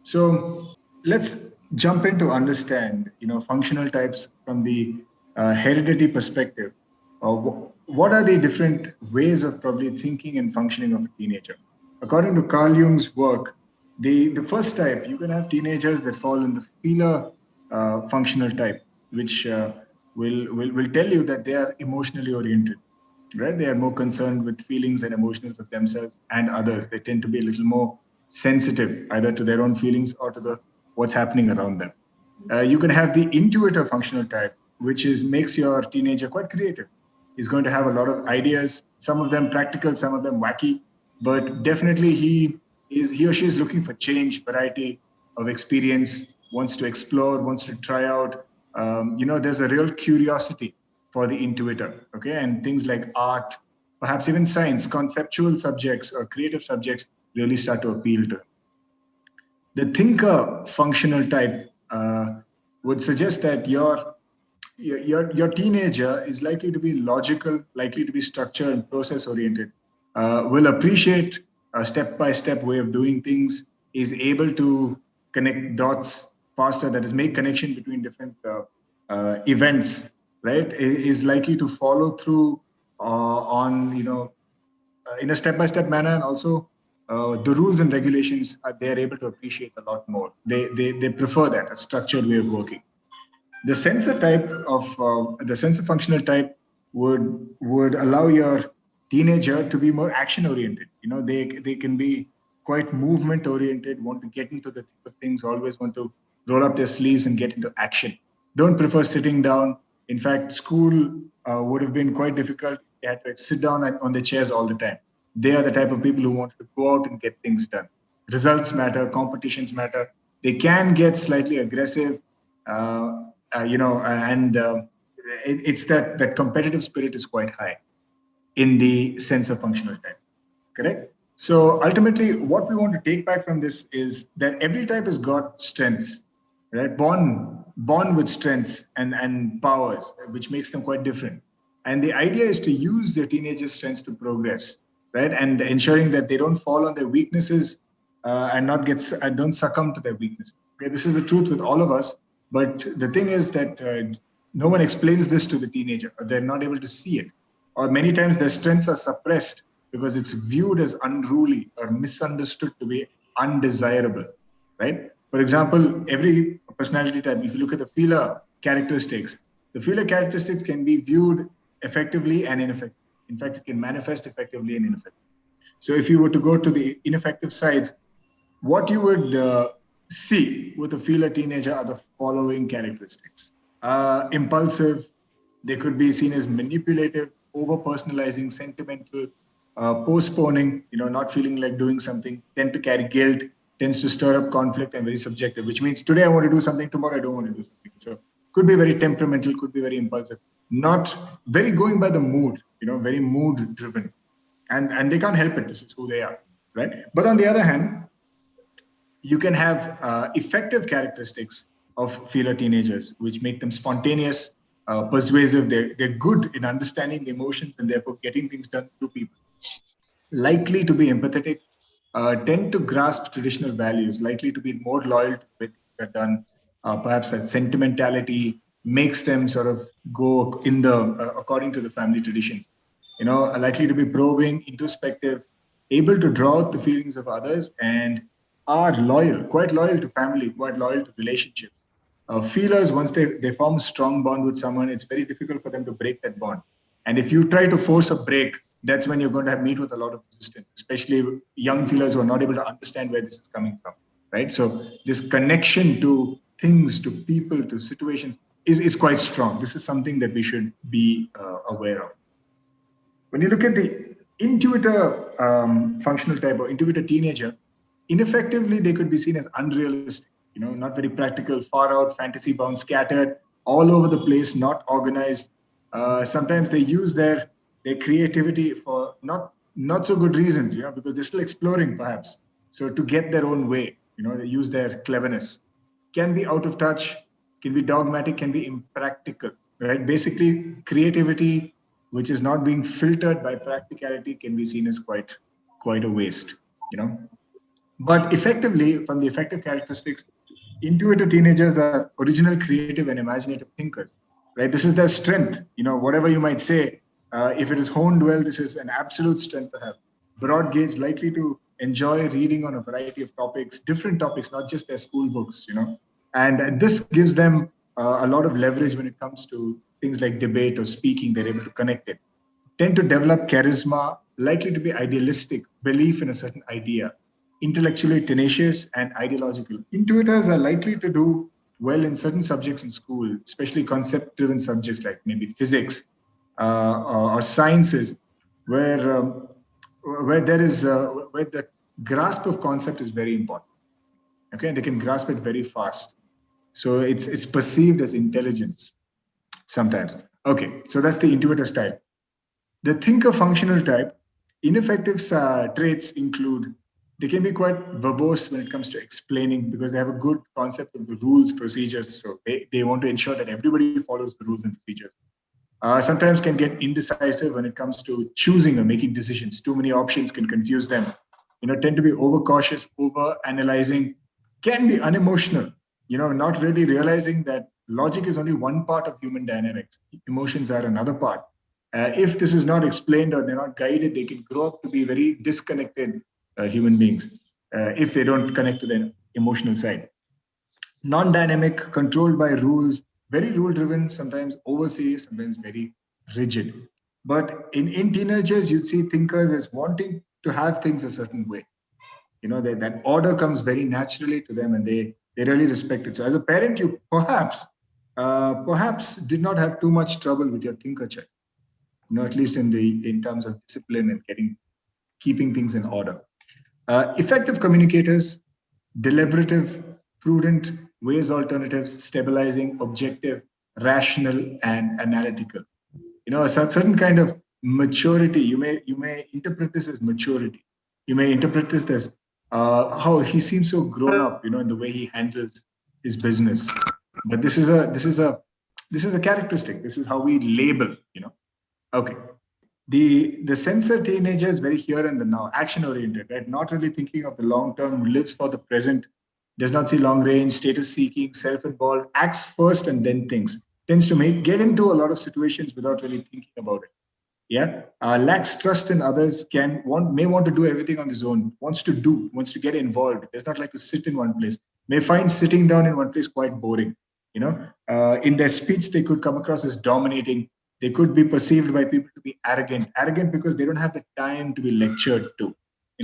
[SPEAKER 2] So let's jump in to understand, functional types from the heredity perspective. What are the different ways of probably thinking and functioning of a teenager? According to Carl Jung's work, the first type, you can have teenagers that fall in the feeler functional type, which will tell you that they are emotionally oriented, right? They are more concerned with feelings and emotions of themselves and others. They tend to be a little more sensitive either to their own feelings or to the what's happening around them. You can have the intuitive functional type, which is makes your teenager quite creative. He's going to have a lot of ideas, some of them practical, some of them wacky, but definitely he or she is looking for change, variety of experience, wants to explore, wants to try out. There's a real curiosity for the intuitor, okay? And things like art, perhaps even science, conceptual subjects or creative subjects really start to appeal to him. The thinker functional type would suggest that your teenager is likely to be logical, likely to be structured and process oriented, will appreciate a step by step way of doing things, is able to connect dots faster, that is, make connection between different events, right? Is likely to follow through on, in a step by step manner, and also the rules and regulations they're able to appreciate a lot more. They prefer that, a structured way of working. The sensor type of the sensor functional type would allow your teenager to be more action oriented. They can be quite movement oriented, want to get into the thick of things, always want to roll up their sleeves and get into action. Don't prefer sitting down. In fact, school would have been quite difficult. They had to sit down on their chairs all the time. They are the type of people who want to go out and get things done. Results matter, competitions matter. They can get slightly aggressive, and it's that competitive spirit is quite high in the sense of functional type. Correct? So ultimately, what we want to take back from this is that every type has got strengths, right? Born with strengths and powers, which makes them quite different. And the idea is to use their teenagers' strengths to progress, right? And ensuring that they don't fall on their weaknesses and not get and don't succumb to their weaknesses. Okay, this is the truth with all of us. But the thing is that no one explains this to the teenager, or they're not able to see it, or many times their strengths are suppressed because it's viewed as unruly or misunderstood to be undesirable, right? For example, every personality type, if you look at the feeler characteristics, the feeler characteristics can be viewed effectively and ineffectively. In fact, it can manifest effectively and ineffectively. So if you were to go to the ineffective sides, what you would see with a feeler teenager are the following characteristics. Impulsive, they could be seen as manipulative, over personalizing, sentimental, postponing, not feeling like doing something, tend to carry guilt, tends to stir up conflict, and very subjective, which means today I want to do something, tomorrow I don't want to do something. So could be very temperamental, could be very impulsive, not very going by the mood, very mood driven. And they can't help it. This is who they are, right? But on the other hand, you can have effective characteristics of feeler teenagers, which make them spontaneous, persuasive. They're good in understanding the emotions and therefore getting things done through people. Likely to be empathetic, tend to grasp traditional values, likely to be more loyal to the way things are done. Perhaps that sentimentality makes them sort of go in the according to the family traditions. Are likely to be probing, introspective, able to draw out the feelings of others, and are loyal, quite loyal to family, quite loyal to relationships. Feelers, once they form a strong bond with someone, it's very difficult for them to break that bond. And if you try to force a break, that's when you're going to meet with a lot of resistance, especially young feelers who are not able to understand where this is coming from, right? So this connection to things, to people, to situations is quite strong. This is something that we should be aware of. When you look at the intuitor functional type or intuitor teenager, ineffectively, they could be seen as unrealistic, not very practical, far out, fantasy bound, scattered, all over the place, not organized. Sometimes they use their creativity for not so good reasons, because they're still exploring perhaps. So to get their own way, they use their cleverness. Can be out of touch, can be dogmatic, can be impractical, right? Basically, creativity which is not being filtered by practicality can be seen as quite a waste, But effectively, from the effective characteristics, intuitive teenagers are original, creative, and imaginative thinkers, right? This is their strength. Whatever you might say, if it is honed well, this is an absolute strength to have. Broad gauge, likely to enjoy reading on a variety of topics, different topics, not just their school books, And this gives them a lot of leverage when it comes to things like debate or speaking. They're able to connect it. Tend to develop charisma, likely to be idealistic, belief in a certain idea, intellectually tenacious and ideological. Intuitors are likely to do well in certain subjects in school, especially concept-driven subjects like maybe physics or sciences, where there is where the grasp of concept is very important. Okay, and they can grasp it very fast, so it's perceived as intelligence sometimes. Okay, so that's the intuitor style. The thinker functional type, ineffective traits include they can be quite verbose when it comes to explaining because they have a good concept of the rules, procedures. So they want to ensure that everybody follows the rules and procedures. Sometimes can get indecisive when it comes to choosing or making decisions. Too many options can confuse them. Tend to be overcautious, over analyzing, can be unemotional. Not really realizing that logic is only one part of human dynamics. Emotions are another part. If this is not explained or they're not guided, they can grow up to be very disconnected human beings if they don't connect to their emotional side. Non-dynamic, controlled by rules, very rule-driven, sometimes overseas, sometimes very rigid. But in teenagers, you'd see thinkers as wanting to have things a certain way. That order comes very naturally to them and they really respect it. So as a parent, you perhaps did not have too much trouble with your thinker child, at least in terms of discipline and keeping things in order. Effective communicators, deliberative, prudent, weighs alternatives, stabilizing, objective, rational, and analytical. A certain kind of maturity. You may interpret this as maturity. You may interpret this as how he seems so grown up, in the way he handles his business. But this is a characteristic. This is how we label. Okay. The sensor teenager is very here and the now, action oriented, right? Not really thinking of the long term, lives for the present, does not see long range, status seeking, self involved, acts first and then thinks, tends to get into a lot of situations without really thinking about it. Yeah, lacks trust in others, may want to do everything on his own, wants to get involved, does not like to sit in one place, may find sitting down in one place quite boring. In their speech they could come across as dominating. They could be perceived by people to be arrogant because they don't have the time to be lectured to.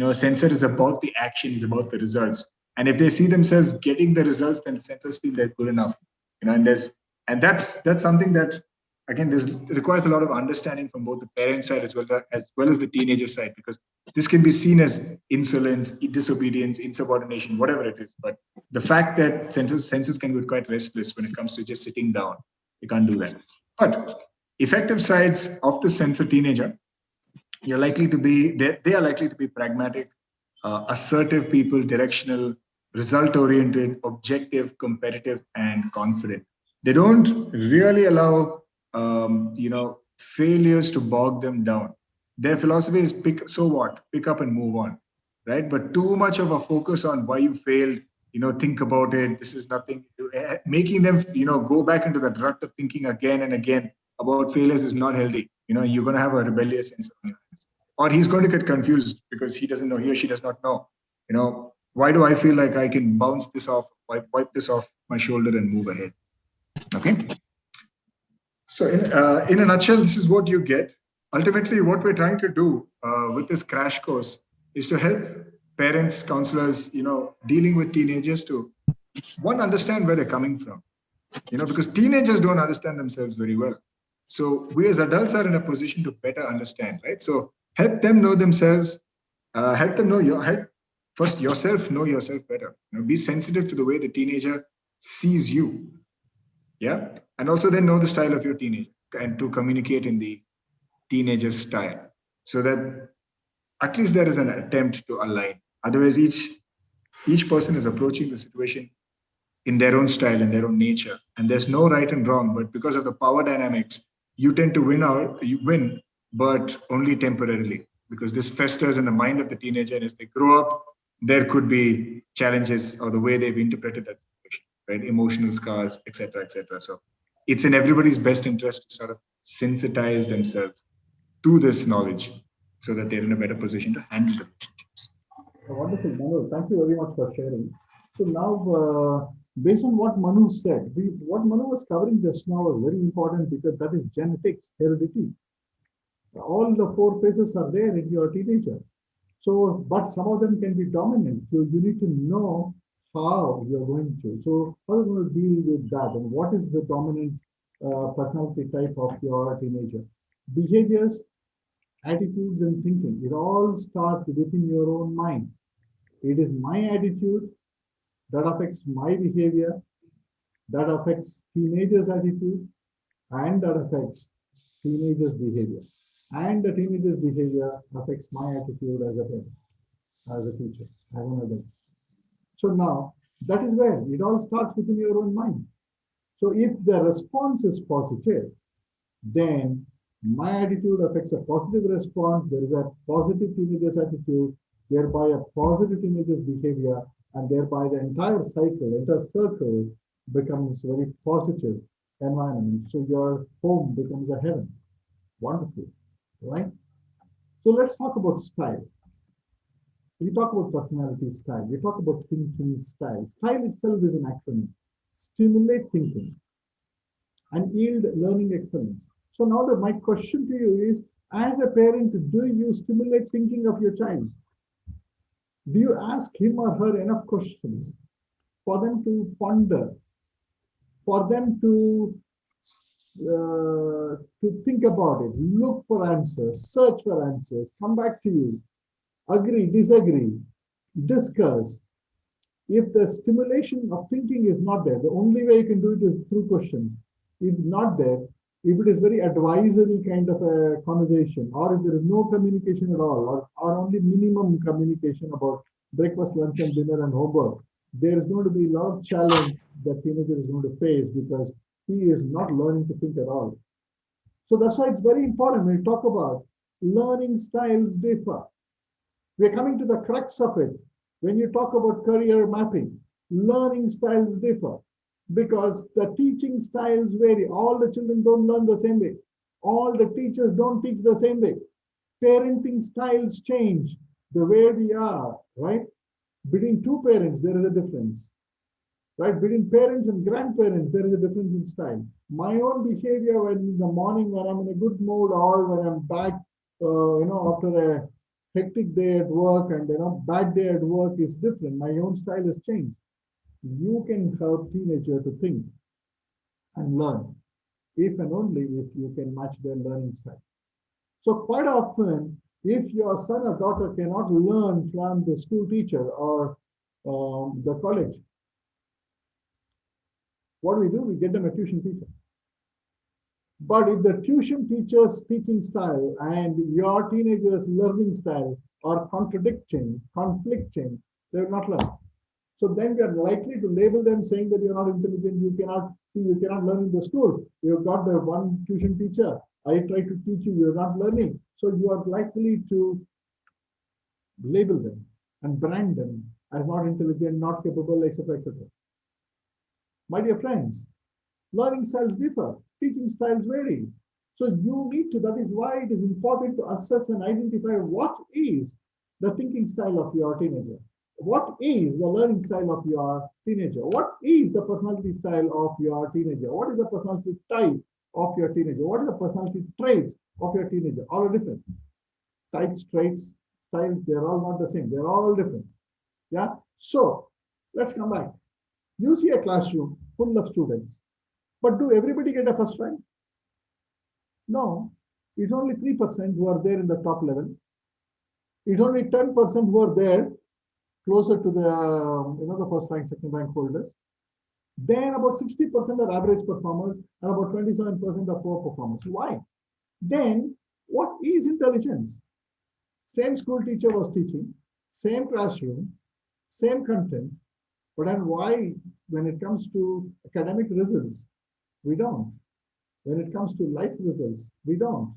[SPEAKER 2] A sensor is about the action, is about the results, and if they see themselves getting the results, then the sensors feel they're good enough. And that's something that, again, this requires a lot of understanding from both the parent side as well as the teenager side, because this can be seen as insolence, disobedience, insubordination, whatever it is. But the fact that senses can be quite restless when it comes to just sitting down, you can't do that. But effective sides of the sensor teenager, they are likely to be pragmatic, assertive people, directional, result oriented, objective, competitive, and confident. They don't really allow failures to bog them down. Their philosophy is pick up and move on, right? But too much of a focus on why you failed, think about it, this is nothing, making them go back into that rut of thinking again and again about failures is not healthy. You're going to have a rebellious sense of, or he's going to get confused because he or she does not know, why do I feel like I can bounce this off, wipe this off my shoulder and move ahead. Okay. So in a nutshell, this is what you get. Ultimately, what we're trying to do with this crash course is to help parents, counselors, dealing with teenagers to, one, understand where they're coming from, because teenagers don't understand themselves very well. So we as adults are in a position to better understand, right? So help them know themselves, help them help first yourself, know yourself better. Be sensitive to the way the teenager sees you. Yeah. And also then know the style of your teenager and to communicate in the teenager style, so that at least there is an attempt to align. Otherwise, each person is approaching the situation in their own style and their own nature, and there's no right and wrong. But because of the power dynamics, you tend to win, but only temporarily, because this festers in the mind of the teenager, and as they grow up, there could be challenges or the way they've interpreted that situation, right? Emotional scars, etc., etc. So it's in everybody's best interest to sort of sensitize themselves to this knowledge so that they're in a better position to handle the relationships.
[SPEAKER 1] Wonderful, Manu. Thank you very much for sharing. So now, based on what Manu said, what Manu was covering just now was very important, because that is genetics, heredity. All the four phases are there in your teenager. So, but some of them can be dominant. So you need to know how you're going to. So how are you going to deal with that? And what is the dominant personality type of your teenager? Behaviors, attitudes, and thinking. It all starts within your own mind. It is my attitude that affects my behavior, that affects teenagers' attitude, and that affects teenagers' behavior. And the teenager's behavior affects my attitude as a parent, as a teacher, as an adult. So now that is where it all starts within your own mind. So if the response is positive, then my attitude affects a positive response. There is a positive teenager's attitude, thereby a positive teenager's behavior, and thereby the entire circle becomes very positive environment. So your home becomes a heaven. Wonderful, right? So let's talk about style. We talk about personality style. We talk about thinking style. Style itself is an acronym. Stimulate thinking and yield learning excellence. So now my question to you is, as a parent, do you stimulate thinking of your child? Do you ask him or her enough questions for them to ponder, for them to think about it, look for answers, search for answers, come back to you, agree, disagree, discuss? If the stimulation of thinking is not there, the only way you can do it is through questions. if not there, if it is very advisory kind of a conversation, or if there is no communication at all, or only minimum communication about breakfast, lunch, and dinner and homework, there is going to be a lot of challenge that teenager is going to face because he is not learning to think at all. So that's why it's very important when we talk about learning styles differ. We're coming to the crux of it. When you talk about career mapping, learning styles differ because the teaching styles vary. All the children don't learn the same way. All the teachers don't teach the same way. Parenting styles change the way we are, right? Between two parents, there is a difference, right? Between parents and grandparents, there is a difference in style. My own behavior when in the morning, when I'm in a good mood, or when I'm back, after a hectic day at work and bad day at work is different. My own style has changed. You can help teenager to think and learn if and only if you can match their learning style. So quite often, if your son or daughter cannot learn from the school teacher or the college, what do? We get them a tuition teacher. But if the tuition teacher's teaching style and your teenager's learning style are conflicting, they will not learn. So then we are likely to label them saying that you're not intelligent, you cannot learn in the school. You've got the one tuition teacher. I try to teach you, you're not learning. So you are likely to label them and brand them as not intelligent, not capable, etc., etc. My dear friends, learning styles differ, teaching styles vary. So you need to, that is why it is important to assess and identify what is the thinking style of your teenager. What is the learning style of your teenager? What is the personality style of your teenager? What is the personality type of your teenager? What is the personality traits of your teenager? All are different. Types, traits, styles, they're all not the same. They're all different. Yeah. So let's come back. You see a classroom full of students, but do everybody get a first rank? No. It's only 3% who are there in the top level. It's only 10% who are there closer to the first rank, second rank holders. Then about 60% are average performers and about 27% are poor performers. Why? Then what is intelligence? Same school teacher was teaching, same classroom, same content, but then why, when it comes to academic results, we don't. When it comes to life results, we don't.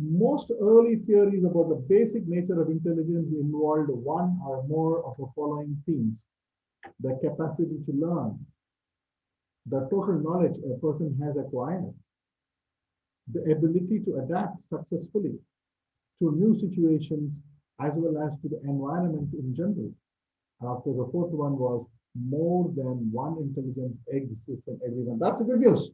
[SPEAKER 1] Most early theories about the basic nature of intelligence involved one or more of the following themes: the capacity to learn, the total knowledge a person has acquired, the ability to adapt successfully to new situations as well as to the environment in general. After the fourth one was more than one intelligence exists in everyone. That's a good news,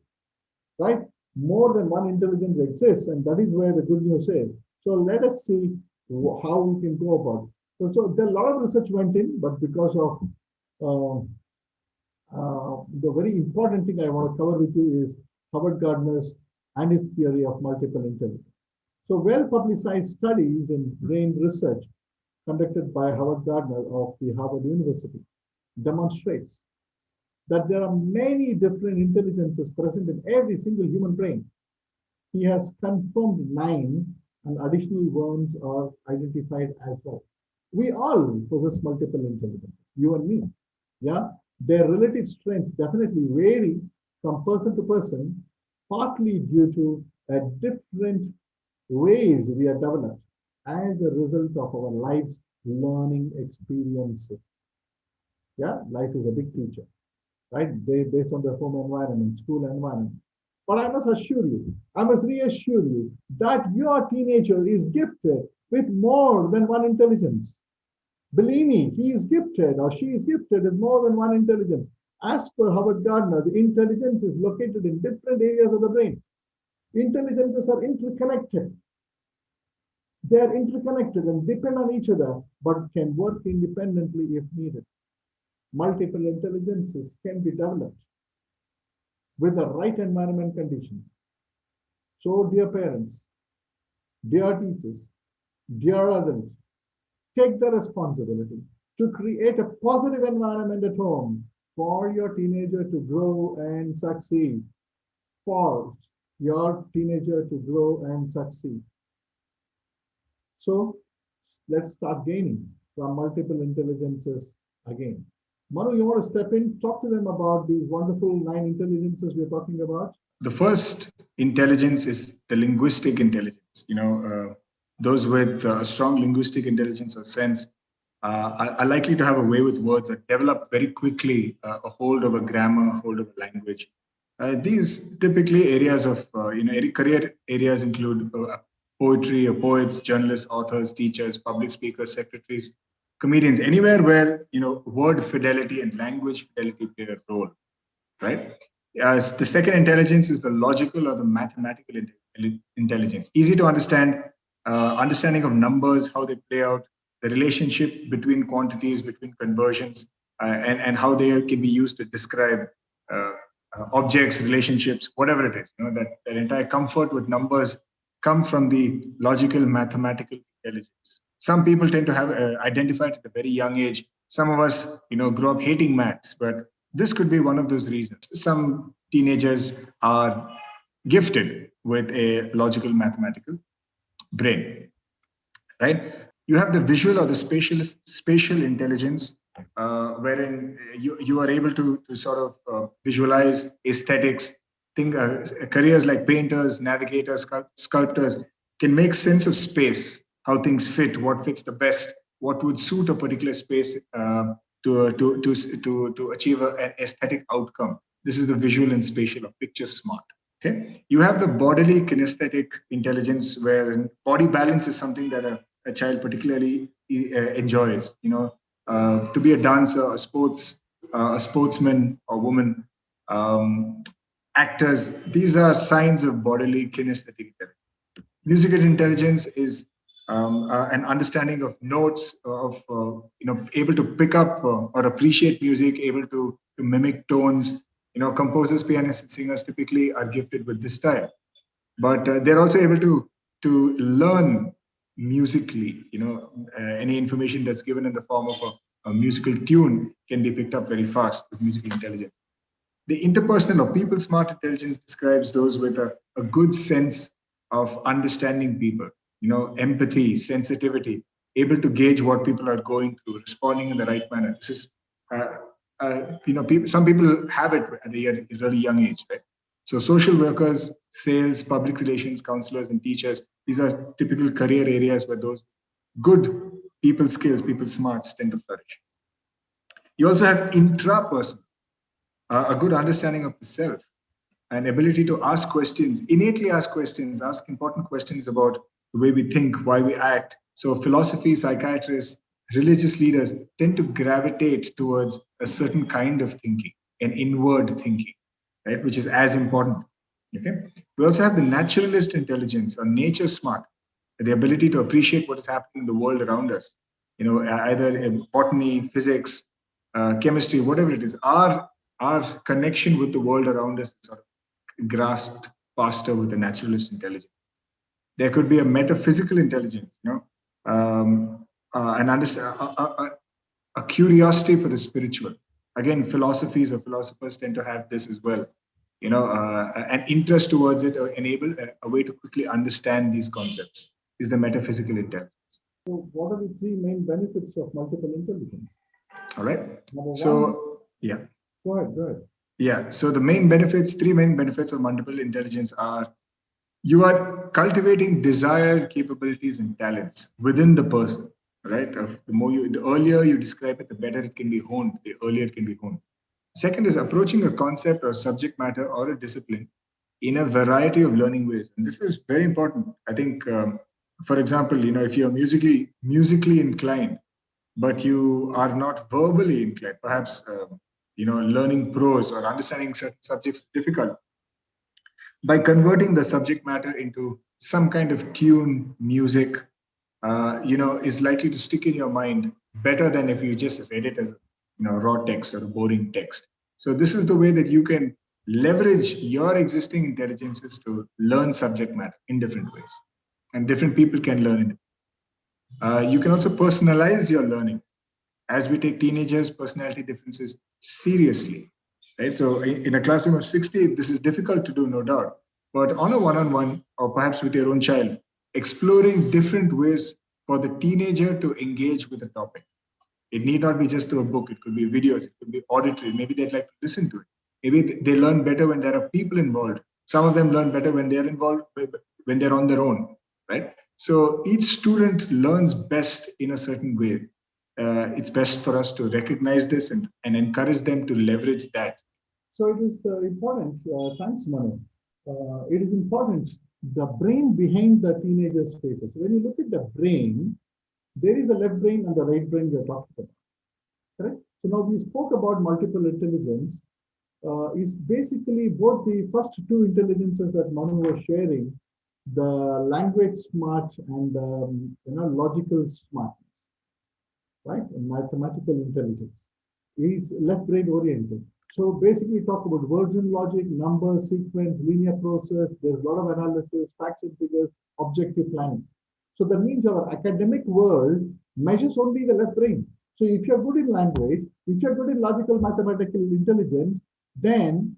[SPEAKER 1] right? More than one intelligence exists, and that is where the good news is. So let us see how we can go about it. So there a lot of research went in, but because of the very important thing I want to cover with you is Howard Gardner's and his theory of multiple intelligence. So well-publicized studies in brain research conducted by Howard Gardner of the Harvard University demonstrates that there are many different intelligences present in every single human brain. He has confirmed 9 and additional ones are identified as well. We all possess multiple intelligences, you and me. Yeah, their relative strengths definitely vary from person to person, partly due to different ways we are developed as a result of our life's learning experiences. Yeah, life is a big teacher, right? Based on their home environment, school environment. But I must assure you, I must reassure you that your teenager is gifted with more than one intelligence. Believe me, he is gifted or she is gifted with more than one intelligence. As per Howard Gardner, the intelligence is located in different areas of the brain. Intelligences are interconnected. They are interconnected and depend on each other, but can work independently if needed. Multiple intelligences can be developed with the right environment conditions. So, dear parents, dear teachers, dear adults, take the responsibility to create a positive environment at home for your teenager to grow and succeed. for your teenager to grow and succeed. So let's start gaining from multiple intelligences again. Manu, you want to step in, talk to them about these wonderful 9 intelligences we're talking about?
[SPEAKER 2] The first intelligence is the linguistic intelligence. Those with a strong linguistic intelligence or sense are likely to have a way with words that develop very quickly a hold over grammar, a hold over language. These typically areas of career areas include poetry, poets, journalists, authors, teachers, public speakers, secretaries, comedians, anywhere where word fidelity and language fidelity play a role, right? The second intelligence is the logical or the mathematical intelligence. Easy to understand, understanding of numbers, how they play out, the relationship between quantities, between conversions, and how they can be used to describe objects, relationships, whatever it is. That entire comfort with numbers come from the logical, mathematical intelligence. Some people tend to have identified at a very young age. Some of us, grow up hating maths, but this could be one of those reasons. Some teenagers are gifted with a logical mathematical brain, right? You have the visual or the spatial intelligence, wherein you are able to sort of visualize aesthetics. Think careers like painters, navigators, sculptors can make sense of space, how things fit, what fits the best, what would suit a particular space to achieve an aesthetic outcome. This is the visual and spatial or picture smart. Okay, you have the bodily kinesthetic intelligence, where body balance is something that a child particularly enjoys. To be a dancer, a sportsman or woman, actors. These are signs of bodily kinesthetic intelligence. Musical intelligence is an understanding of notes, of able to pick up or appreciate music, able to mimic tones. Composers, pianists, and singers typically are gifted with this style, but they're also able to learn musically. Any information that's given in the form of a musical tune can be picked up very fast with musical intelligence. The interpersonal or people smart intelligence describes those with a good sense of understanding people, empathy, sensitivity, able to gauge what people are going through, responding in the right manner. This is, some people have it at a really young age, right? So social workers, sales, public relations, counselors, and teachers, these are typical career areas where those good people skills, people smarts tend to flourish. You also have intrapersonal, a good understanding of the self, an ability to ask questions, innately ask questions, ask important questions about the way we think, why we act. So philosophy, psychiatrists, religious leaders tend to gravitate towards a certain kind of thinking, an inward thinking, right, which is as important. Okay. We also have the naturalist intelligence or nature smart, the ability to appreciate what is happening in the world around us. Either in botany, physics, chemistry, whatever it is. Our connection with the world around us is sort of grasped faster with the naturalist intelligence. There could be a metaphysical intelligence, an a curiosity for the spiritual. Again, philosophies or philosophers tend to have this as well. An interest towards it, or enable a way to quickly understand these concepts is the metaphysical intelligence.
[SPEAKER 1] So, what are the 3 main benefits of multiple intelligence?
[SPEAKER 2] All right.
[SPEAKER 1] Number
[SPEAKER 2] so,
[SPEAKER 1] one,
[SPEAKER 2] yeah.
[SPEAKER 1] Go ahead.
[SPEAKER 2] Yeah. So the three main benefits of multiple intelligence are: you are cultivating desired capabilities and talents within the person, right? The earlier you describe it, the better it can be honed. The earlier it can be honed. Second is approaching a concept or subject matter or a discipline in a variety of learning ways, and this is very important. I think, for example, if you're musically inclined, but you are not verbally inclined, perhaps learning prose or understanding certain subjects is difficult. By converting the subject matter into some kind of tune, music, is likely to stick in your mind better than if you just read it as raw text or a boring text. So this is the way that you can leverage your existing intelligences to learn subject matter in different ways, and different people can learn it. You can also personalize your learning. As we take teenagers' personality differences seriously, right? So in a classroom of 60, this is difficult to do, no doubt. But on a one-on-one, or perhaps with your own child, exploring different ways for the teenager to engage with a topic. It need not be just through a book. It could be videos. It could be auditory. Maybe they'd like to listen to it. Maybe they learn better when there are people involved. Some of them learn better when they're involved, when they're on their own, right? So each student learns best in a certain way. It's best for us to recognize this and encourage them to leverage that.
[SPEAKER 1] So it is important. Thanks, Manu. It is important. The brain behind the teenagers' faces. When you look at the brain, there is a left brain and the right brain we are talking about. Correct? So now we spoke about multiple intelligence. Is basically both the first two intelligences that Manu was sharing, the language smart and logical smartness, right? And mathematical intelligence is left brain oriented. So basically talk about words and logic, number, sequence, linear process. There's a lot of analysis, facts and figures, objective planning. So that means our academic world measures only the left brain. So if you're good in language, if you're good in logical mathematical intelligence, then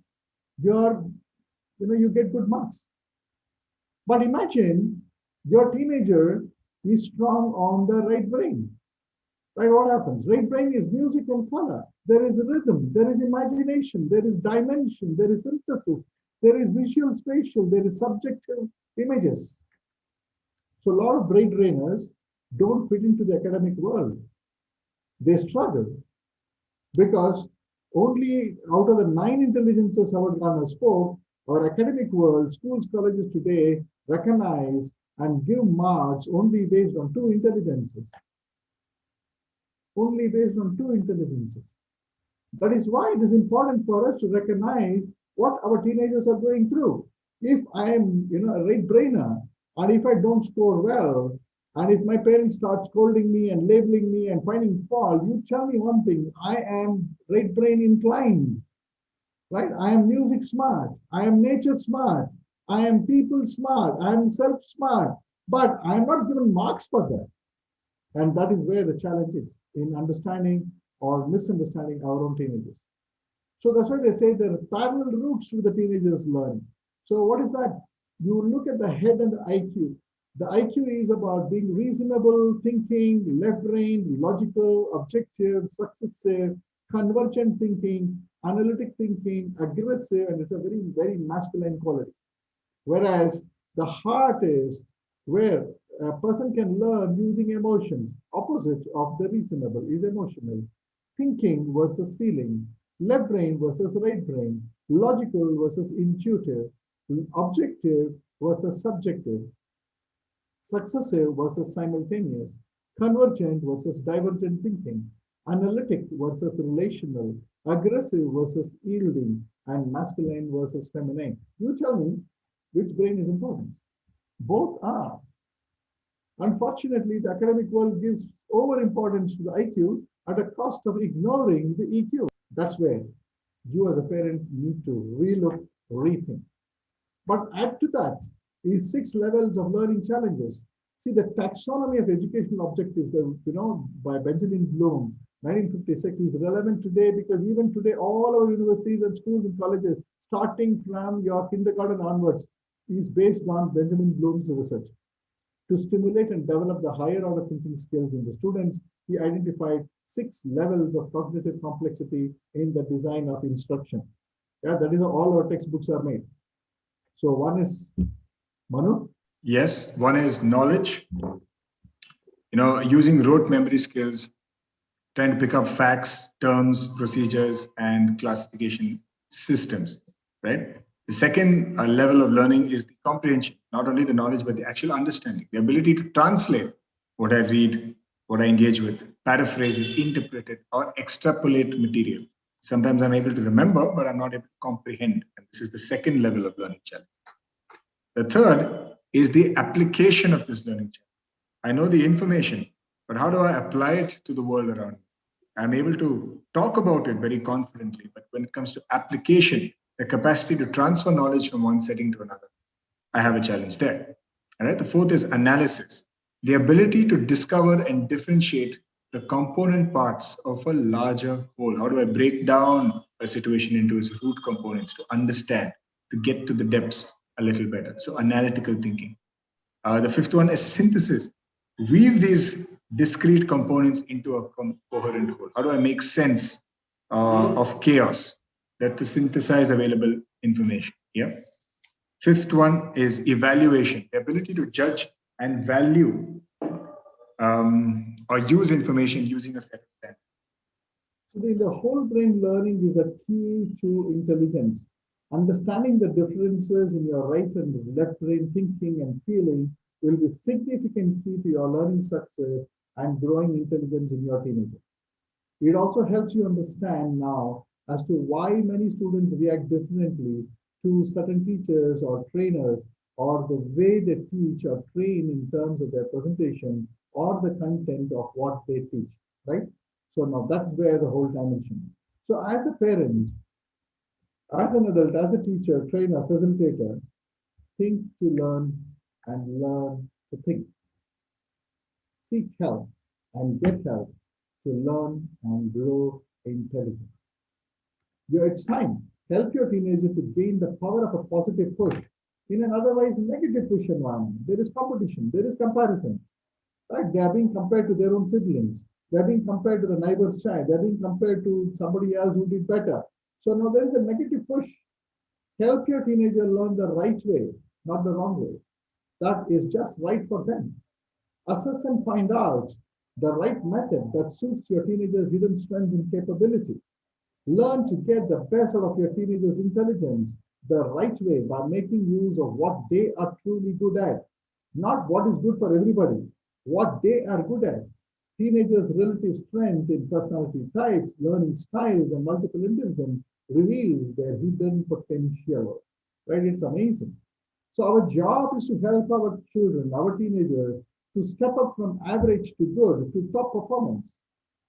[SPEAKER 1] you get good marks. But imagine your teenager is strong on the right brain. Right? What happens? Right brain is music and color. There is rhythm, there is imagination, there is dimension, there is synthesis, there is visual spatial, there is subjective images. So a lot of brain drainers don't fit into the academic world. They struggle because only out of the 9 intelligences Howard Gardner spoke, our academic world, schools, colleges today recognize and give marks only based on 2 intelligences. Only based on 2 intelligences. That is why it is important for us to recognize what our teenagers are going through. If I am, a right brainer, and if I don't score well, and if my parents start scolding me and labeling me and finding fault, you tell me one thing, I am right brain inclined, right? I am music smart, I am nature smart, I am people smart, I am self smart, but I am not given marks for that. And that is where the challenge is in understanding or misunderstanding our own teenagers. So that's why they say there are parallel routes to the teenagers' learning. So what is that? You look at the head and the IQ. The IQ is about being reasonable, thinking, left-brained, logical, objective, successive, convergent thinking, analytic thinking, aggressive, and it's a very, very masculine quality. Whereas the heart is where a person can learn using emotions. Opposite of the reasonable is emotional. Thinking versus feeling. Left brain versus right brain. Logical versus intuitive. Objective versus subjective. Successive versus simultaneous. Convergent versus divergent thinking. Analytic versus relational. Aggressive versus yielding. And masculine versus feminine. You tell me which brain is important. Both are. Unfortunately, the academic world gives overimportance to the IQ at a cost of ignoring the EQ. That's where you as a parent need to relook, rethink. But add to that is 6 levels of learning challenges. See, the taxonomy of educational objectives, by Benjamin Bloom, 1956, is relevant today because even today, all our universities and schools and colleges, starting from your kindergarten onwards, is based on Benjamin Bloom's research. To stimulate and develop the higher order thinking skills in the students, he identified 6 levels of cognitive complexity in the design of instruction. Yeah, that is how all our textbooks are made. So one is, Manu?
[SPEAKER 2] Yes, one is knowledge, using rote memory skills, trying to pick up facts, terms, procedures, and classification systems, right? The second level of learning is the comprehension, not only the knowledge, but the actual understanding, the ability to translate what I read, what I engage with, paraphrase it, interpret it, or extrapolate material. Sometimes I'm able to remember, but I'm not able to comprehend. And this is the second level of learning challenge. The third is the application of this learning challenge. I know the information, but how do I apply it to the world around me? I'm able to talk about it very confidently, but when it comes to application, the capacity to transfer knowledge from one setting to another, I have a challenge there. All right. The fourth is analysis, the ability to discover and differentiate the component parts of a larger whole. How do I break down a situation into its root components to understand, to get to the depths a little better? So analytical thinking. The fifth one is synthesis. Weave these discrete components into a coherent whole. How do I make sense of chaos? That to synthesize available information. Yeah. Fifth one is evaluation, the ability to judge and value or use information using a set of standards.
[SPEAKER 1] So the whole brain learning is a key to intelligence. Understanding the differences in your right and left brain thinking and feeling will be significant key to your learning success and growing intelligence in your teenager. It also helps you understand now as to why many students react differently to certain teachers or trainers, or the way they teach or train in terms of their presentation or the content of what they teach, right? So now that's where the whole dimension is. So as a parent, as an adult, as a teacher, trainer, facilitator, think to learn and learn to think. Seek help and get help to learn and grow intelligence. It's time. Help your teenager to gain the power of a positive push in an otherwise negative push environment. There is competition, there is comparison. Right? They are being compared to their own siblings. They are being compared to the neighbor's child. They are being compared to somebody else who did better. So now there is a negative push. Help your teenager learn the right way, not the wrong way. That is just right for them. Assess and find out the right method that suits your teenager's hidden strengths and capability. Learn to get the best out of your teenager's intelligence the right way by making use of what they are truly good at, not what is good for everybody, what they are good at. Teenagers' relative strength in personality types, learning styles, and multiple intelligence reveals their hidden potential. Right? It's amazing. So our job is to help our children, our teenagers, to step up from average to good to top performance.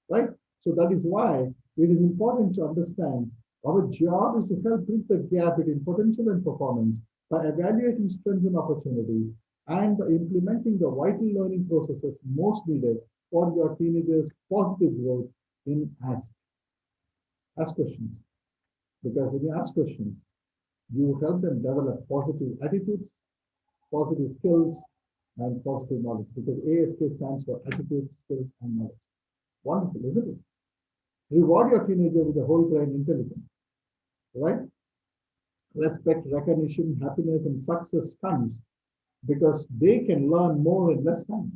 [SPEAKER 1] Right? So that is why it is important to understand our job is to help bridge the gap between potential and performance by evaluating strengths and opportunities and by implementing the vital learning processes most needed for your teenagers' positive growth in ask questions. Because when you ask questions, you help them develop positive attitudes, positive skills, and positive knowledge. Because ASK stands for attitude, skills, and knowledge. Wonderful, isn't it? Reward your teenager with a whole brain intelligence, right? Respect, recognition, happiness, and success comes because they can learn more in less time.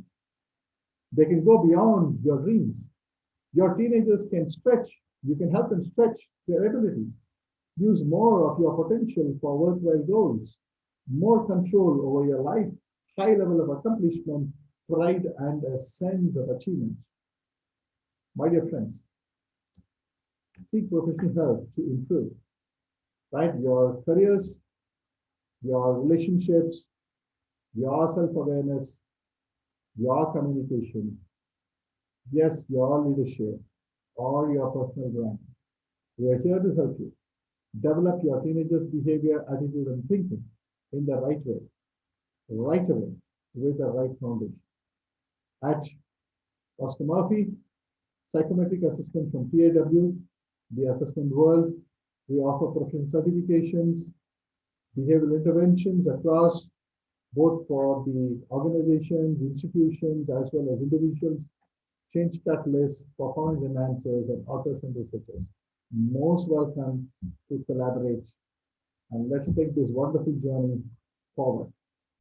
[SPEAKER 1] They can go beyond your dreams. Your teenagers can stretch. You can help them stretch their abilities. Use more of your potential for worthwhile goals. More control over your life. High level of accomplishment, pride, and a sense of achievement. My dear friends, seek professional help to improve, right? Your careers, your relationships, your self-awareness, your communication, yes, your leadership, or your personal brand. We are here to help you develop your teenagers' behavior, attitude, and thinking in the right away, with the right foundation. At Oscar Murphy, psychometric assessment from PAW, the assessment world, we offer professional certifications, behavioral interventions across both for the organizations, institutions, as well as individuals, change catalysts, performance enhancers, and authors and researchers. Most welcome to collaborate, and let's take this wonderful journey forward.